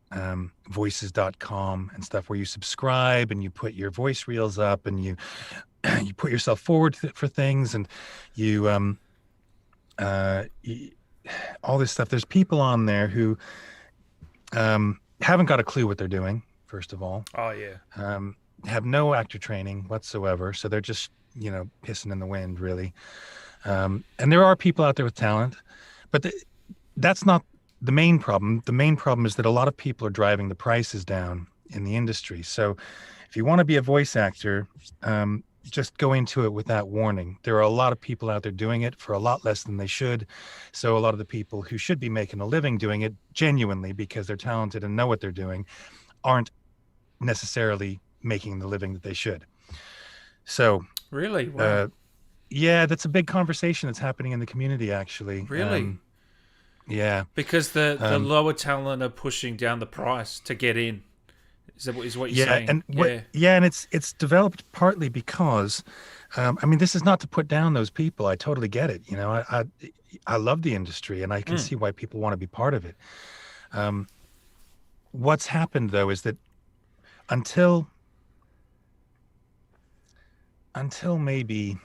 Speaker 5: voices.com and stuff, where you subscribe and you put your voice reels up and you you put yourself forward for things, and you all this stuff. There's people on there who haven't got a clue what they're doing, first of all.
Speaker 4: Oh yeah.
Speaker 5: Have no actor training whatsoever, so they're just pissing in the wind, really. And there are people out there with talent, but that's not the main problem. The main problem is that a lot of people are driving the prices down in the industry. So if you want to be a voice actor, just go into it with that warning. There are a lot of people out there doing it for a lot less than they should. So a lot of the people who should be making a living doing it genuinely because they're talented and know what they're doing aren't necessarily making the living that they should. So
Speaker 4: Really? Wow.
Speaker 5: yeah, that's a big conversation that's happening in the community, actually.
Speaker 4: Really?
Speaker 5: Yeah.
Speaker 4: Because the lower talent are pushing down the price to get in. Is what you're saying?
Speaker 5: And and it's developed partly because, I mean, this is not to put down those people. I totally get it. I love the industry, and I can see why people want to be part of it. What's happened though is that until maybe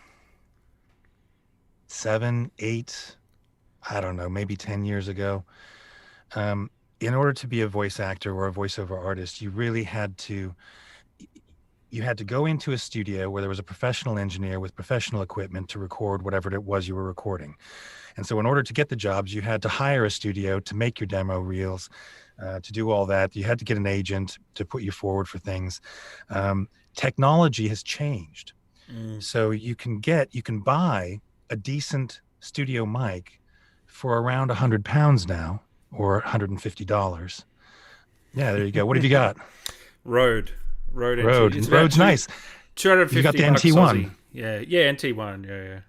Speaker 5: 7, 8, I don't know, maybe 10 years ago, in order to be a voice actor or a voiceover artist, you really had to go into a studio where there was a professional engineer with professional equipment to record whatever it was you were recording. And so in order to get the jobs, you had to hire a studio to make your demo reels, to do all that. You had to get an agent to put you forward for things. Technology has changed. So you can buy a decent studio mic for around £100 now, or $150. Yeah, there you go. What have you got?
Speaker 4: Rode.
Speaker 5: Rode's nice.
Speaker 4: 250.
Speaker 5: You got the
Speaker 4: bucks
Speaker 5: NT1.
Speaker 4: Aussie. Yeah, NT1. Yeah.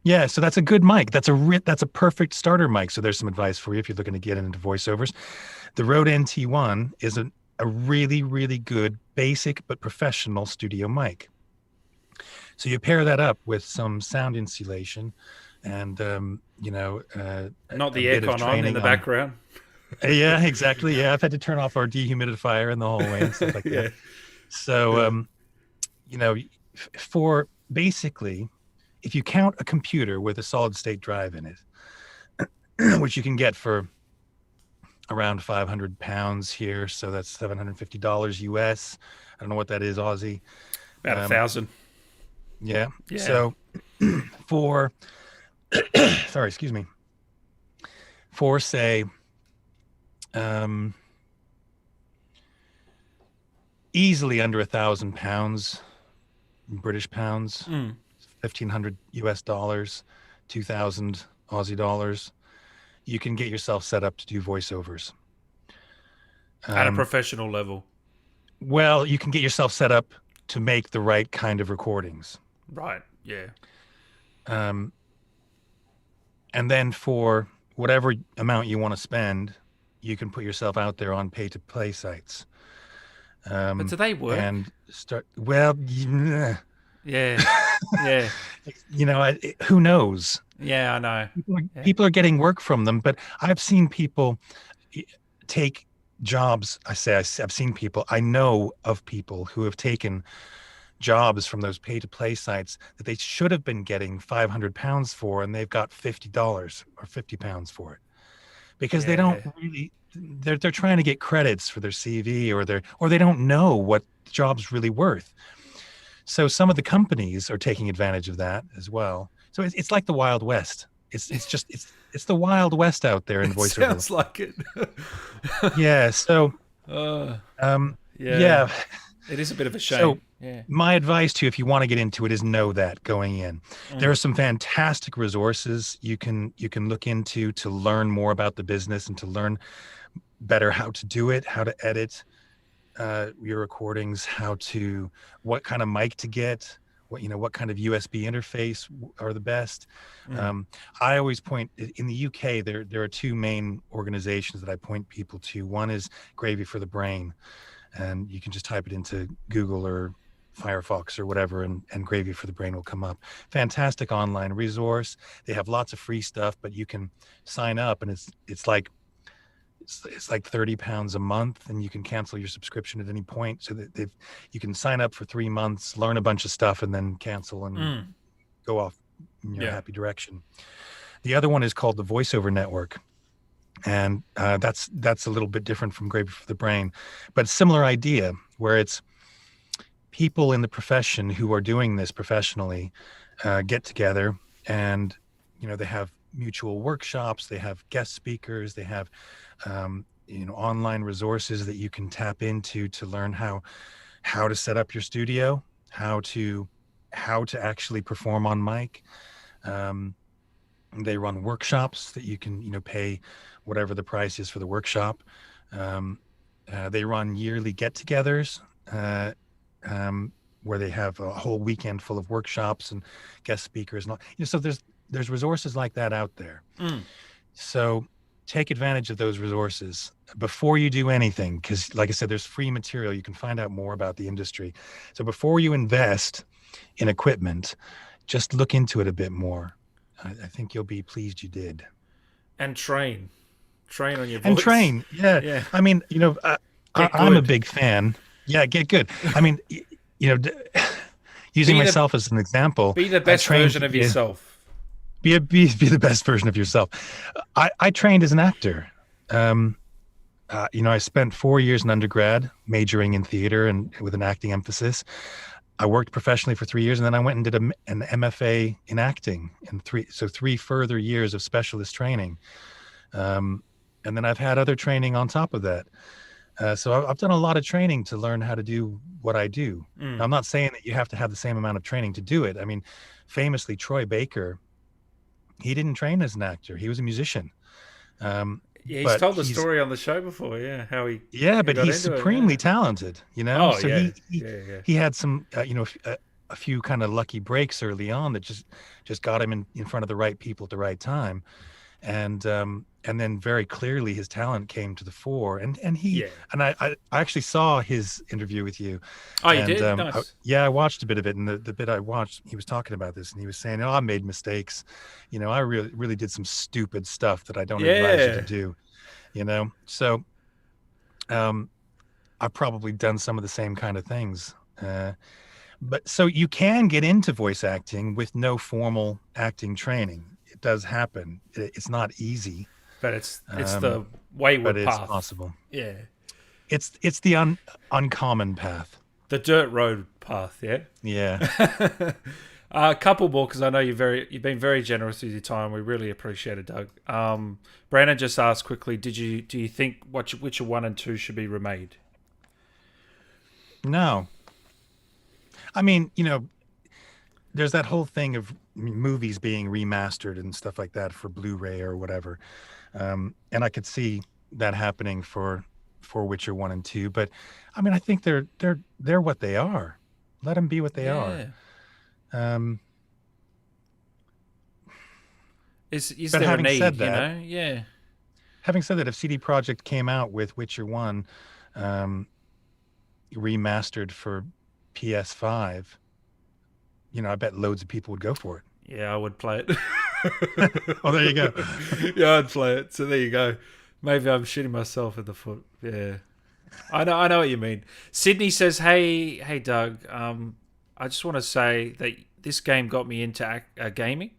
Speaker 5: Yeah, so that's a good mic. That's a perfect starter mic. So there's some advice for you if you're looking to get into voiceovers. The Rode NT1 is a really, really good, basic but professional studio mic. So you pair that up with some sound insulation and,
Speaker 4: Not the aircon on in the background.
Speaker 5: Yeah, exactly. Yeah, I've had to turn off our dehumidifier in the hallway and stuff like that. So, for basically, if you count a computer with a solid state drive in it, which you can get for around £500 here, so that's $750 US. I don't know what that is Aussie.
Speaker 4: About 1,000.
Speaker 5: Yeah.
Speaker 4: Yeah.
Speaker 5: So for sorry, excuse me. For say easily under £1,000 British pounds, 1,500 US dollars, 2,000 Aussie dollars. You can get yourself set up to do voiceovers.
Speaker 4: At a professional level.
Speaker 5: Well, you can get yourself set up to make the right kind of recordings.
Speaker 4: Right, yeah.
Speaker 5: And then for whatever amount you want to spend, you can put yourself out there on pay-to-play sites.
Speaker 4: But do they work?
Speaker 5: And start, well,
Speaker 4: Yeah. Yeah.
Speaker 5: who knows?
Speaker 4: Yeah, I know.
Speaker 5: People are getting work from them, but I've seen people take jobs. I've seen people, I know of people who have taken jobs from those pay-to-play sites that they should have been getting £500 for, and they've got $50 or £50 for it, because they don't really. They're trying to get credits for their CV, or they don't know what the job's really worth. So some of the companies are taking advantage of that as well. So it's like the Wild West. It's the Wild West out there in voiceover.
Speaker 4: Sounds like it.
Speaker 5: Yeah. So. Yeah.
Speaker 4: It is a bit of a shame.
Speaker 5: So
Speaker 4: yeah.
Speaker 5: My advice to you, if you want to get into it, is know that going in. There are some fantastic resources you can look into to learn more about the business and to learn better how to do it, how to edit your recordings, what kind of mic to get, what kind of USB interface are the best. I always point, in the UK, there are two main organizations that I point people to. One is Gravy for the Brain, and you can just type it into Google or Firefox or whatever, and Gravy for the Brain will come up. Fantastic online resource. They have lots of free stuff, but you can sign up, and it's like £30 a month, and you can cancel your subscription at any point. So that you can sign up for 3 months, learn a bunch of stuff, and then cancel and go off in your happy direction. The other one is called the VoiceOver Network, and that's a little bit different from Gravy for the Brain, but similar idea, where it's people in the profession who are doing this professionally get together, and they have mutual workshops, they have guest speakers, they have online resources that you can tap into to learn how to set up your studio, how to actually perform on mic. They run workshops that you can pay whatever the price is for the workshop. They run yearly get-togethers where they have a whole weekend full of workshops and guest speakers and all. So there's resources like that out there. So take advantage of those resources before you do anything, because like I said, there's free material. You can find out more about the industry. So before you invest in equipment, just look into it a bit more. I think you'll be pleased you did.
Speaker 4: And train on your voice.
Speaker 5: And train, yeah. I mean, I'm a big fan. Yeah, get good. I mean, using myself as an example.
Speaker 4: Be the best version of yourself.
Speaker 5: Be the best version of yourself. I trained as an actor. I spent 4 years in undergrad majoring in theater and with an acting emphasis. I worked professionally for 3 years, and then I went and did an MFA in acting, and 3 further years of specialist training. And then I've had other training on top of that. So I've done a lot of training to learn how to do what I do. Now, I'm not saying that you have to have the same amount of training to do it. I mean, famously, Troy Baker, he didn't train as an actor. He was a musician.
Speaker 4: He's told the story on the show before. Yeah, how he.
Speaker 5: Yeah, but he's supremely talented.
Speaker 4: Oh,
Speaker 5: so
Speaker 4: yeah.
Speaker 5: He had some, a few kind of lucky breaks early on that just got him in front of the right people at the right time, and then very clearly his talent came to the fore. And I actually saw his interview with you.
Speaker 4: Oh, you did? Nice.
Speaker 5: I watched a bit of it, and the bit I watched, he was talking about this, and he was saying, I made mistakes. I really did some stupid stuff that I don't advise you to do, So I've probably done some of the same kind of things. But so you can get into voice acting with no formal acting training. It does happen. It's not easy.
Speaker 4: But it's the wayward path.
Speaker 5: But it's possible.
Speaker 4: Yeah.
Speaker 5: It's the uncommon path.
Speaker 4: The dirt road path, yeah?
Speaker 5: Yeah.
Speaker 4: A couple more, because I know you've been very generous with your time. We really appreciate it, Doug. Brandon just asked quickly, do you think Witcher 1 and 2 should be remade?
Speaker 5: No. I mean, there's that whole thing of movies being remastered and stuff like that for Blu-ray or whatever. And I could see that happening for Witcher 1 and 2, but I mean, I think they're what they are. Let them be what they are. Um,
Speaker 4: Is
Speaker 5: but
Speaker 4: there a
Speaker 5: having
Speaker 4: need,
Speaker 5: said that,
Speaker 4: Yeah.
Speaker 5: having said that, if CD Projekt came out with Witcher 1 remastered for PS5, I bet loads of people would go for it.
Speaker 4: Yeah, I would play it.
Speaker 5: Oh, there you go.
Speaker 4: Yeah, I'd play it. So there you go. Maybe I'm shooting myself in the foot. Yeah. I know what you mean. Sydney says, hey Doug, I just want to say that this game got me into gaming,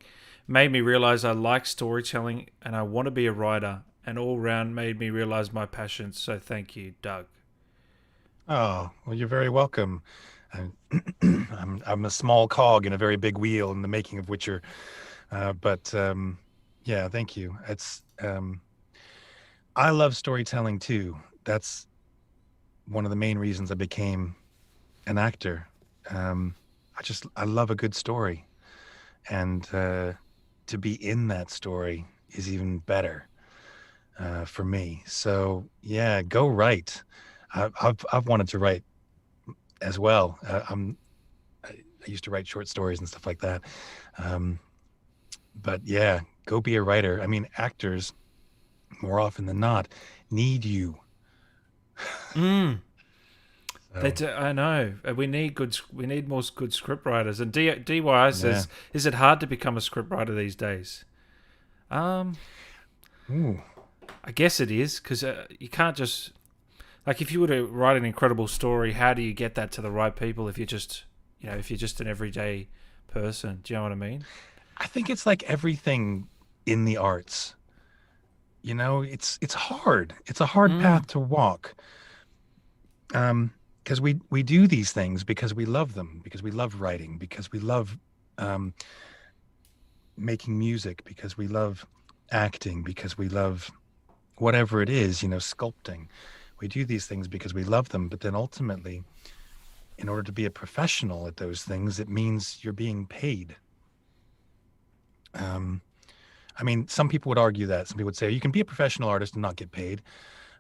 Speaker 4: made me realize I like storytelling and I want to be a writer, and all round made me realize my passions. So thank you, Doug.
Speaker 5: Oh, well, you're very welcome. I'm a small cog in a very big wheel in the making of Witcher. But yeah, thank you. It's I love storytelling too. That's one of the main reasons I became an actor. I love a good story, and to be in that story is even better for me. So yeah, go write. I've wanted to write as well. I used to write short stories and stuff like that. But yeah, go be a writer. I mean, actors more often than not need you. So,
Speaker 4: I know. We need more good script writers. And DY says, is it hard to become a script writer these days?
Speaker 5: ooh.
Speaker 4: I guess it is, because you can't just, like, if you were to write an incredible story, how do you get that to the right people if you're just an everyday person? Do you know what I mean?
Speaker 5: I think it's like everything in the arts. It's hard. It's a hard path to walk. Because we do these things because we love them, because we love writing, because we love making music, because we love acting, because we love whatever it is, sculpting. We do these things because we love them, but then ultimately, in order to be a professional at those things, it means you're being paid. I mean, some people would argue that. Some people would say you can be a professional artist and not get paid.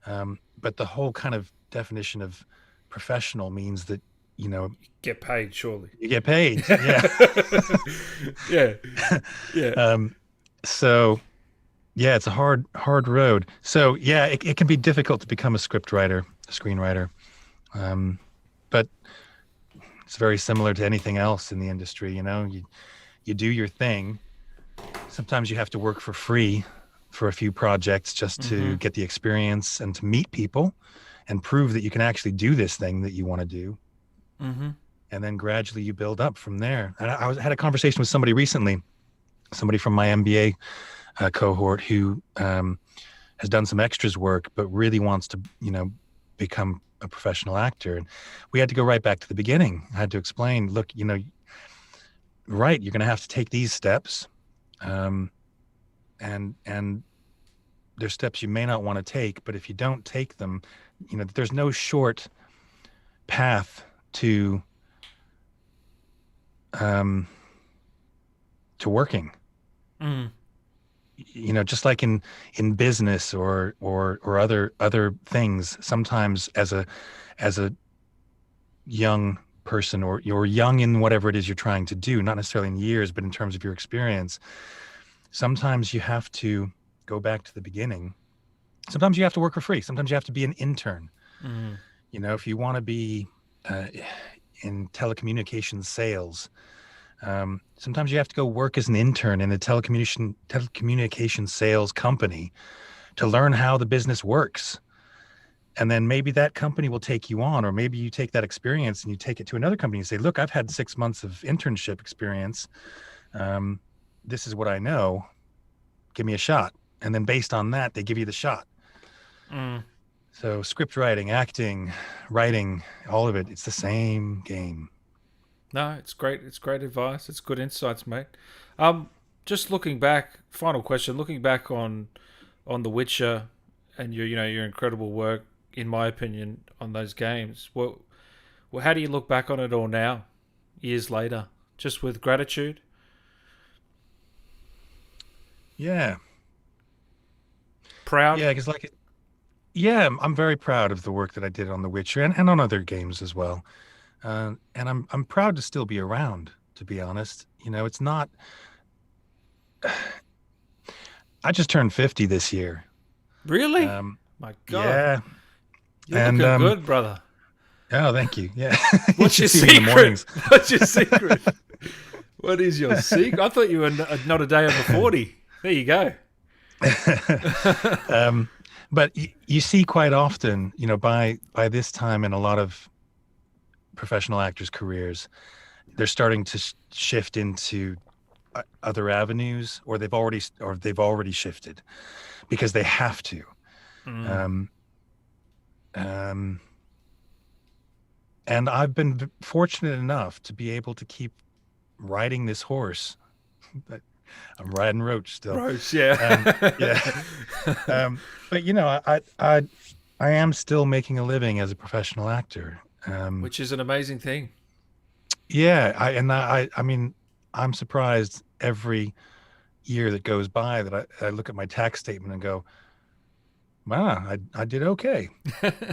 Speaker 5: But the whole kind of definition of professional means that,
Speaker 4: Get paid, surely.
Speaker 5: you get paid. Yeah.
Speaker 4: Yeah. Yeah.
Speaker 5: So yeah, it's a hard road. So yeah, it can be difficult to become a script writer, a screenwriter. But it's very similar to anything else in the industry. You do your thing. Sometimes you have to work for free for a few projects just to get the experience and to meet people and prove that you can actually do this thing that you want to do. And then gradually you build up from there. And I had a conversation with somebody recently, somebody from my MBA cohort who has done some extras work, but really wants to, become a professional actor. And we had to go right back to the beginning. I had to explain, look, right, you're going to have to take these steps. And there's steps you may not want to take, but if you don't take them, there's no short path to working. Just like in business or other things, sometimes as a young person or you're young in whatever it is you're trying to do, not necessarily in years, but in terms of your experience, sometimes you have to go back to the beginning. Sometimes you have to work for free. Sometimes you have to be an intern. If you want to be in telecommunications sales, sometimes you have to go work as an intern in a telecommunication sales company to learn how the business works. And then maybe that company will take you on, or maybe you take that experience and you take it to another company and say, look, I've had 6 months of internship experience. This is what I know. Give me a shot. And then based on that, they give you the shot. So script writing, acting, writing, all of it, it's the same game.
Speaker 4: No, it's great. It's great advice. It's good insights, mate. Just looking back, final question, looking back on The Witcher and your incredible work, in my opinion, on those games, what Well, how do you look back on it all now, years later? Just with gratitude?
Speaker 5: Yeah.
Speaker 4: Proud?
Speaker 5: Yeah, because I'm very proud of the work that I did on The Witcher and on other games as well. And I'm proud to still be around, to be honest. It's not. I just turned 50 this year.
Speaker 4: Really? My God.
Speaker 5: Yeah.
Speaker 4: You're looking good, brother.
Speaker 5: Oh, thank you. Yeah.
Speaker 4: What's your
Speaker 5: see me in the
Speaker 4: secret?
Speaker 5: mornings.
Speaker 4: What's your secret? What is your secret? I thought you were not a day over 40. There you go.
Speaker 5: But you see quite often, by this time in a lot of professional actors' careers, they're starting to shift into other avenues, or they've already shifted because they have to. And I've been fortunate enough to be able to keep riding this horse. I'm riding Roach still.
Speaker 4: Roach, yeah.
Speaker 5: Yeah. But I am still making a living as a professional actor,
Speaker 4: which is an amazing thing.
Speaker 5: Yeah, I mean, I'm surprised every year that goes by that I look at my tax statement and go, wow, I did okay.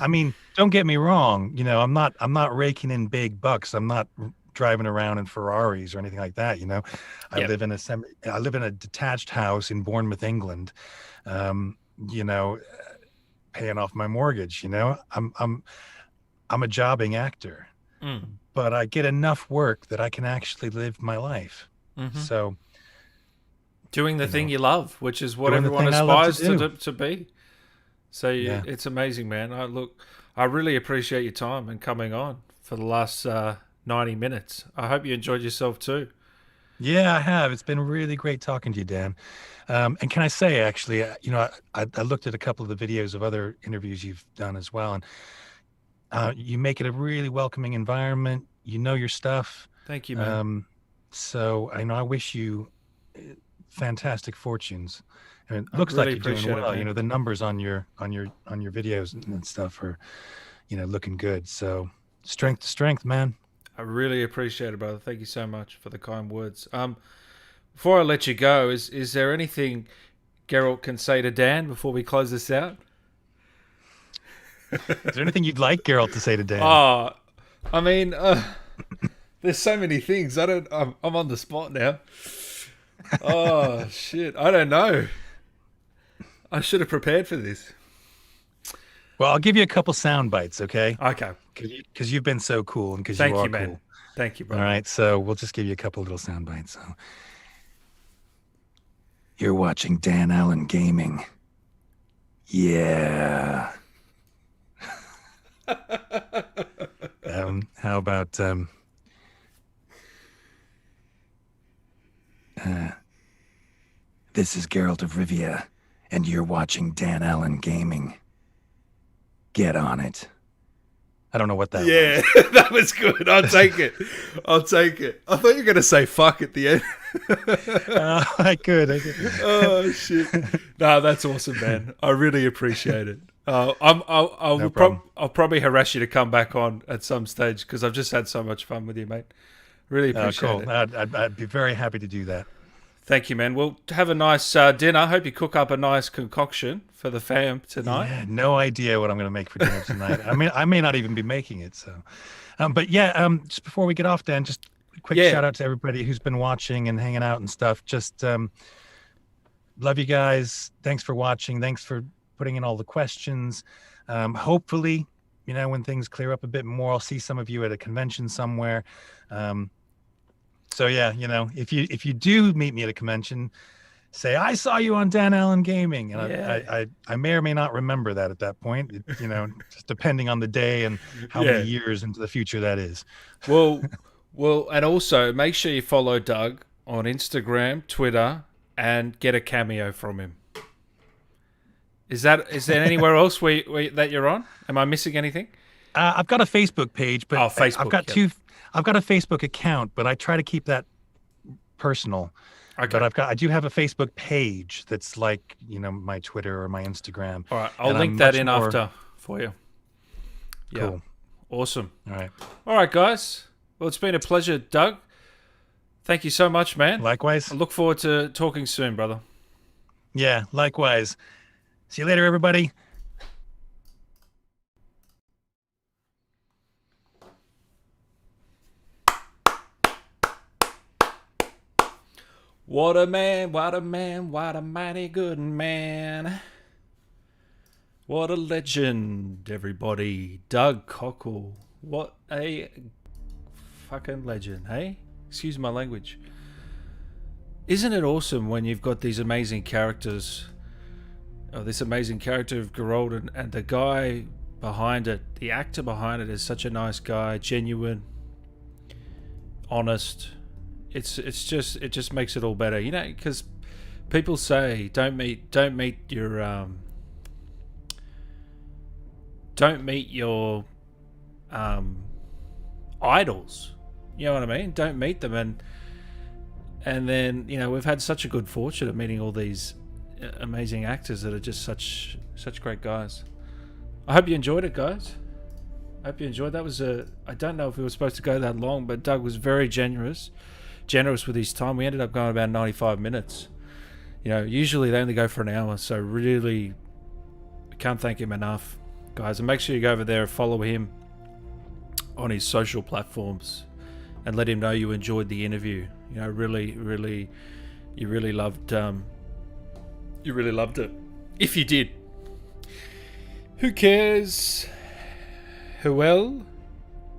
Speaker 5: I mean, don't get me wrong. I'm not raking in big bucks. I'm not driving around in Ferraris or anything like that. I live in a detached house in Bournemouth, England. Paying off my mortgage. I'm a jobbing actor, but I get enough work that I can actually live my life. Mm-hmm. So,
Speaker 4: doing the thing you love, which is what everyone aspires to be. So it's amazing, man. I really appreciate your time and coming on for the last 90 minutes. I hope you enjoyed yourself too.
Speaker 5: Yeah, I have. It's been really great talking to you, Dan. And can I say, actually, I looked at a couple of the videos of other interviews you've done as well, and you make it a really welcoming environment. You know your stuff.
Speaker 4: Thank you, man.
Speaker 5: So I wish you fantastic fortunes. And it looks like you're doing well. The numbers on your videos and stuff are, looking good. So strength to strength, man.
Speaker 4: I really appreciate it, brother. Thank you so much for the kind words. Before I let you go, is there anything Geralt can say to Dan before we close this out?
Speaker 5: Is there anything you'd like Geralt to say to Dan?
Speaker 4: Oh, I mean, there's so many things. I'm on the spot now. Oh shit, I don't know. I should have prepared for this.
Speaker 5: Well, I'll give you a couple sound bites, okay?
Speaker 4: Okay.
Speaker 5: Because you've been so cool and because you are
Speaker 4: man.
Speaker 5: cool.
Speaker 4: Thank you, brother.
Speaker 5: All right, so we'll just give you a couple little sound bites. So, you're watching Dan Allen Gaming. Yeah. How about this is Geralt of Rivia, and you're watching Dan Allen Gaming. Get on it. I don't know what that was.
Speaker 4: Yeah, that was good. I'll take it. I thought you were going to say fuck at the end.
Speaker 5: I could.
Speaker 4: Oh, shit. No, that's awesome, man. I really appreciate it. I'll probably harass you to come back on at some stage because I've just had so much fun with you, mate. Really appreciate it.
Speaker 5: I'd be very happy to do that.
Speaker 4: Thank you, man. Well, have a nice dinner. Hope you cook up a nice concoction for the fam tonight.
Speaker 5: Yeah, no idea what I'm going to make for dinner tonight. I mean, I may not even be making it. So, but yeah, just before we get off, Dan, just a quick shout out to everybody who's been watching and hanging out and stuff. Just love you guys. Thanks for watching. Thanks for putting in all the questions. Hopefully, when things clear up a bit more, I'll see some of you at a convention somewhere. So yeah, if you do meet me at a convention, say I saw you on Dan Allen Gaming, and I may or may not remember that at that point. Just depending on the day and how many years into the future that is.
Speaker 4: Well, and also make sure you follow Doug on Instagram, Twitter, and get a cameo from him. Is there anywhere else that you're on? Am I missing anything?
Speaker 5: I've got a Facebook page, but
Speaker 4: Facebook,
Speaker 5: I've got two. I've got a Facebook account, but I try to keep that personal. Okay. But I do have a Facebook page that's like, my Twitter or my Instagram.
Speaker 4: All right, I'll link that in after for you. Yeah.
Speaker 5: Cool.
Speaker 4: Awesome.
Speaker 5: All
Speaker 4: right, guys. Well, it's been a pleasure, Doug. Thank you so much, man.
Speaker 5: Likewise.
Speaker 4: I look forward to talking soon, brother.
Speaker 5: Yeah, likewise. See you later, everybody.
Speaker 4: What a man, what a man, what a mighty good man. What a legend, everybody. Doug Cockle. What a fucking legend, hey? Excuse my language. Isn't it awesome when you've got these amazing characters, this amazing character of Geralt, and the guy behind it, the actor behind it is such a nice guy, genuine, honest. It just makes it all better, you know, because people say don't meet your idols. You know what I mean? Don't meet them, and then, you know, we've had such a good fortune of meeting all these amazing actors that are just such great guys. I hope you enjoyed it, guys. I hope you enjoyed. That was I don't know if we were supposed to go that long, but Doug was very generous with his time. We ended up going about 95 minutes. You know, usually they only go for an hour, so really can't thank him enough, guys. And make sure you go over there and follow him on his social platforms and let him know you enjoyed the interview. You know, you really loved it. If you did. Who cares? Well,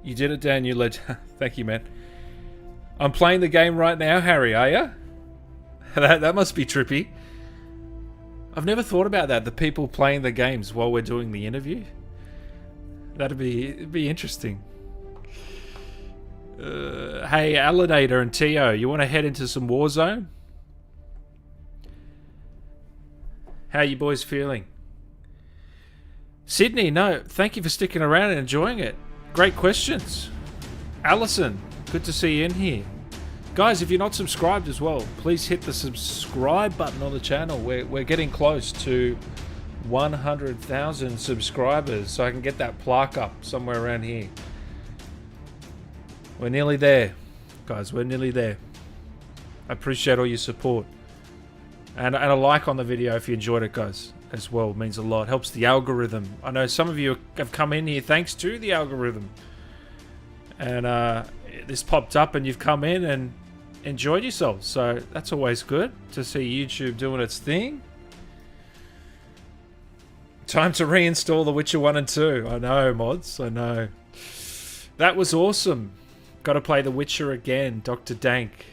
Speaker 4: you did it, Dan. You led. Thank you, man. I'm playing the game right now, Harry, are you? That must be trippy. I've never thought about that, the people playing the games while we're doing the interview. It'd be interesting. Hey, Alinator and Tio, you want to head into some Warzone? How you boys feeling? Sydney, no, thank you for sticking around and enjoying it. Great questions. Allison, good to see you in here. Guys, if you're not subscribed as well, please hit the subscribe button on the channel. We're getting close to 100,000 subscribers, so I can get that plaque up somewhere around here. We're nearly there, guys. We're nearly there. I appreciate all your support. And a like on the video if you enjoyed it, guys, as well. It means a lot. Helps the algorithm. I know some of you have come in here thanks to the algorithm. And this popped up and you've come in and enjoyed yourselves. So that's always good to see YouTube doing its thing. Time to reinstall The Witcher 1 and 2. I know, mods. I know. That was awesome. Got to play The Witcher again, Dr. Dank.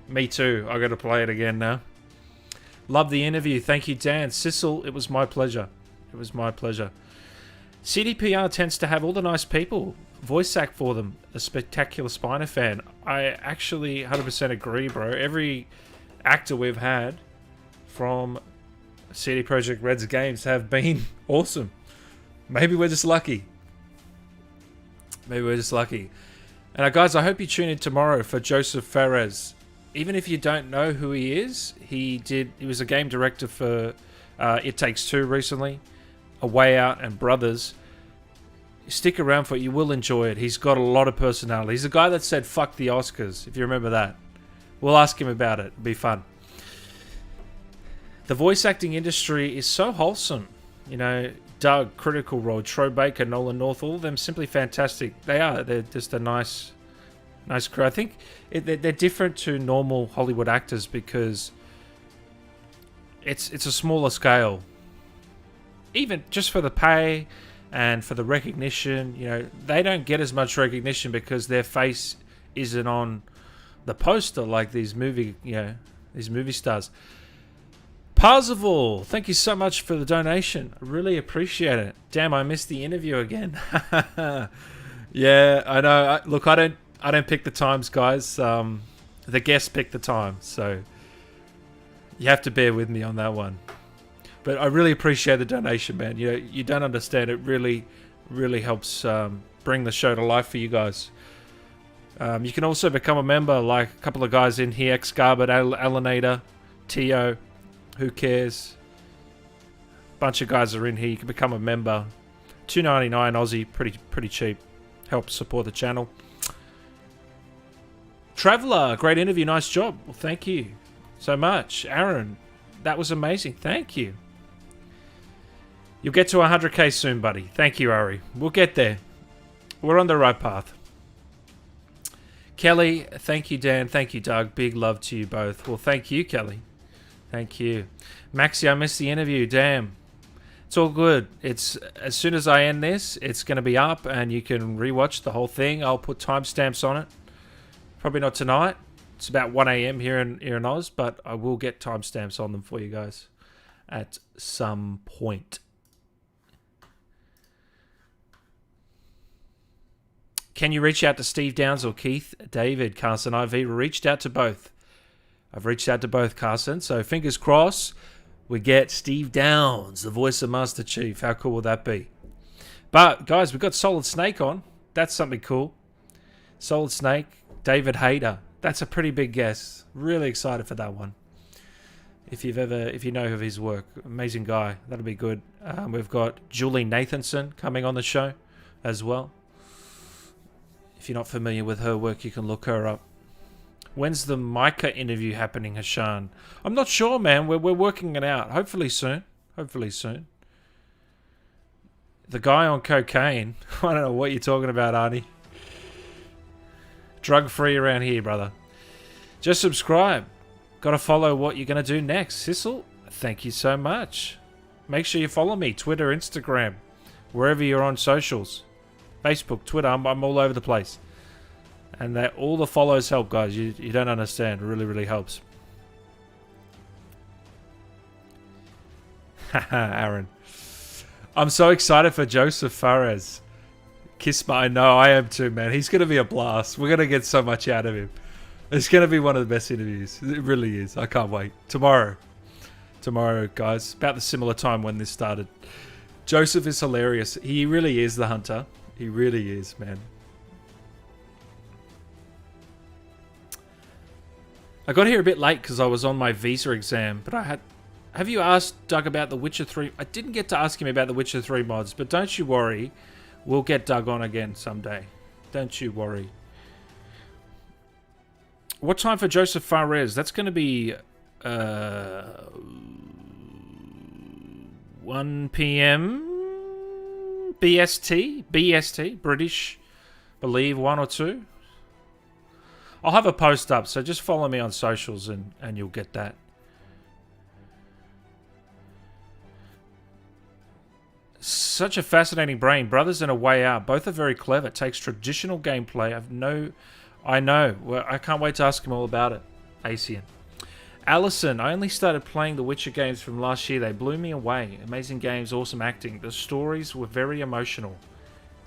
Speaker 4: Me too. I got to play it again now. Love the interview. Thank you, Dan. Sissel, it was my pleasure. It was my pleasure. CDPR tends to have all the nice people voice act for them. A spectacular Spiner fan. I actually 100% agree, bro. Every actor we've had from CD Projekt Red's games have been awesome. Maybe we're just lucky. Maybe we're just lucky. And guys, I hope you tune in tomorrow for Joseph Fares. Even if you don't know who he is, he was a game director for It Takes Two recently, A Way Out, and Brothers. Stick around for it. You will enjoy it. He's got a lot of personality. He's the guy that said fuck the Oscars, if you remember that. We'll ask him about it. It'll be fun. The voice acting industry is so wholesome. You know, Doug, Critical Role, Troy Baker, Nolan North, all of them simply fantastic. They are. They're just a nice crew. I think they're different to normal Hollywood actors because it's a smaller scale. Even just for the pay and for the recognition, you know, they don't get as much recognition because their face isn't on the poster like these movie stars. Parzival, thank you so much for the donation. I really appreciate it. Damn, I missed the interview again. Yeah, I know. Look, I don't pick the times, guys. The guests pick the time, so you have to bear with me on that one. But I really appreciate the donation, man. You know, you don't understand. It really, really helps bring the show to life for you guys. You can also become a member, like a couple of guys in here, Xgarbet, Alinator, Tio, Who Cares? Bunch of guys are in here. You can become a member. $2.99 Aussie, pretty cheap. help support the channel. Traveller, great interview, nice job. Well, thank you so much. Aaron, that was amazing. Thank you. You'll get to 100k soon, buddy. Thank you, Ari. We'll get there. We're on the right path. Kelly, thank you, Dan. Thank you, Doug. Big love to you both. Well, thank you, Kelly. Thank you. Maxi, I missed the interview. Damn. It's all good. It's as soon as I end this, it's going to be up and you can rewatch the whole thing. I'll put timestamps on it. Probably not tonight. It's about 1 a.m. here in Oz, but I will get timestamps on them for you guys at some point. Can you reach out to Steve Downs or Keith David? Carson, I've reached out to both. I've reached out to both, Carson. So fingers crossed we get Steve Downs, the voice of Master Chief. How cool would that be? But, guys, we've got Solid Snake on. That's something cool. Solid Snake, David Hayter. That's a pretty big guess. Really excited for that one. If you know of his work. Amazing guy. That'll be good. We've got Julie Nathanson coming on the show as well. If you're not familiar with her work, you can look her up. When's the Micah interview happening, Hashan? I'm not sure, man. We're working it out. Hopefully soon. Hopefully soon. The guy on cocaine. I don't know what you're talking about, Arnie. Drug-free around here, brother. Just subscribe. Got to follow what you're going to do next. Sissel, thank you so much. Make sure you follow me. Twitter, Instagram. Wherever you're on socials. Facebook, Twitter, I'm all over the place. And that all the follows help, guys. You don't understand. It really, really helps. Haha, Aaron. I'm so excited for Joseph Fares. Kiss my... No, I am too, man. He's going to be a blast. We're going to get so much out of him. It's going to be one of the best interviews. It really is. I can't wait. Tomorrow, guys. About the similar time when this started. Joseph is hilarious. He really is the hunter. He really is, man. I got here a bit late because I was on my visa exam, but I had... Have you asked Doug about The Witcher 3? I didn't get to ask him about The Witcher 3 mods, but don't you worry. We'll get Doug on again someday. Don't you worry. What time for Joseph Fares? That's going to be 1 p.m. BST, British, believe 1 or 2. I'll have a post up, so just follow me on socials and you'll get that. Such a fascinating brain. Brothers and A Way Out. Both are very clever. It takes traditional gameplay. I know. Well, I can't wait to ask him all about it. Asian. Allison, I only started playing the Witcher games from last year. They blew me away. Amazing games, awesome acting. The stories were very emotional.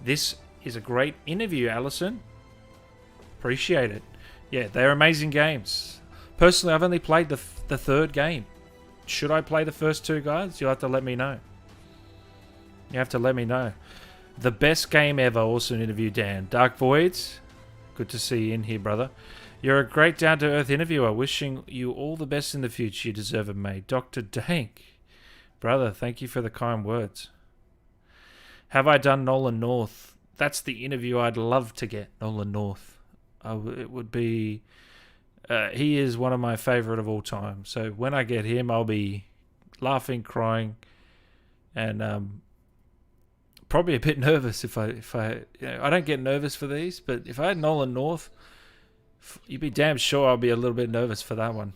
Speaker 4: This is a great interview, Allison. Appreciate it. Yeah, they're amazing games. Personally, I've only played the third game. Should I play the first two, guys? You'll have to let me know. You have to let me know. The best game ever. Awesome interview, Dan. Dark Voids. Good to see you in here, brother. You're a great down-to-earth interviewer. Wishing you all the best in the future. You deserve it, mate. Dr. Dank. Brother, thank you for the kind words. Have I done Nolan North? That's the interview I'd love to get. Nolan North. It would be... he is one of my favorite of all time. So when I get him, I'll be laughing, crying, and probably a bit nervous if I I don't get nervous for these, but if I had Nolan North, you'd be damn sure I'll be a little bit nervous for that one.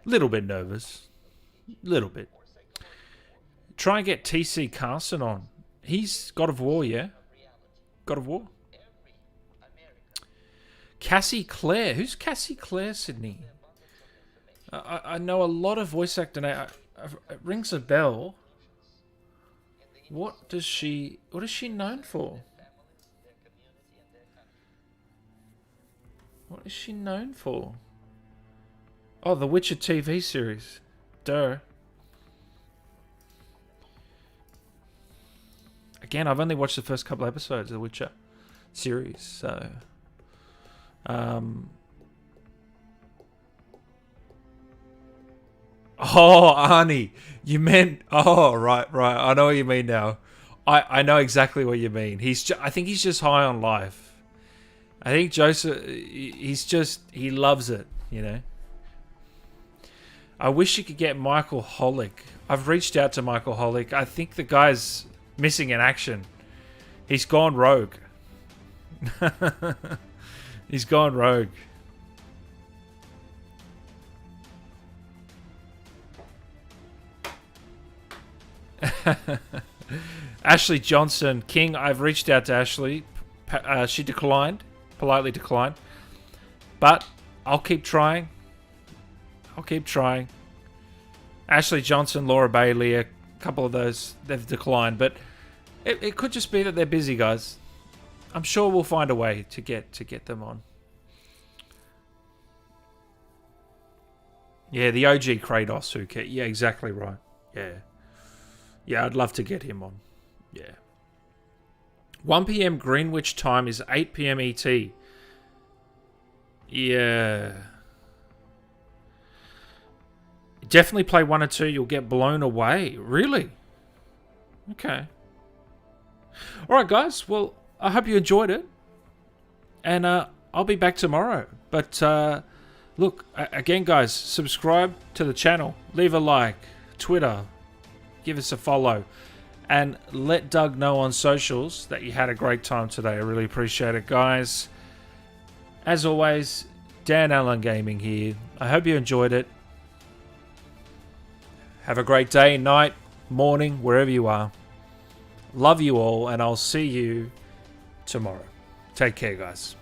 Speaker 4: Little bit nervous. Little bit. Try and get TC Carson on. He's God of War, yeah? God of War? Cassie Clare. Who's Cassie Clare, Sydney? I know a lot of voice acting. It rings a bell. What is she known for? What is she known for? Oh, the Witcher TV series. Duh. Again, I've only watched the first couple episodes of the Witcher series, so... Oh, Arnie. You meant... Oh, right. I know what you mean now. I know exactly what you mean. I think he's just high on life. I think Joseph, he loves it, you know. I wish you could get Michael Holick. I've reached out to Michael Holick. I think the guy's missing in action. He's gone rogue. He's gone rogue. Ashley Johnson. King, I've reached out to Ashley. She declined. Politely declined. But I'll keep trying. I'll keep trying. Ashley Johnson, Laura Bailey, a couple of those, they've declined. But it could just be that they're busy, guys. I'm sure we'll find a way to get them on. Yeah, the OG Kratos who can. Yeah, exactly right. Yeah. Yeah, I'd love to get him on. Yeah. 1 p.m. Greenwich time is 8 p.m. ET. Yeah. Definitely play 1 or 2. You'll get blown away. Really? Okay. Alright, guys. Well, I hope you enjoyed it. And I'll be back tomorrow. But look, again, guys, subscribe to the channel. Leave a like. Twitter. Give us a follow. And let Doug know on socials that you had a great time today. I really appreciate it, guys. As always, Dan Allen Gaming here. I hope you enjoyed it. Have a great day, night, morning, wherever you are. Love you all, and I'll see you tomorrow. Take care, guys.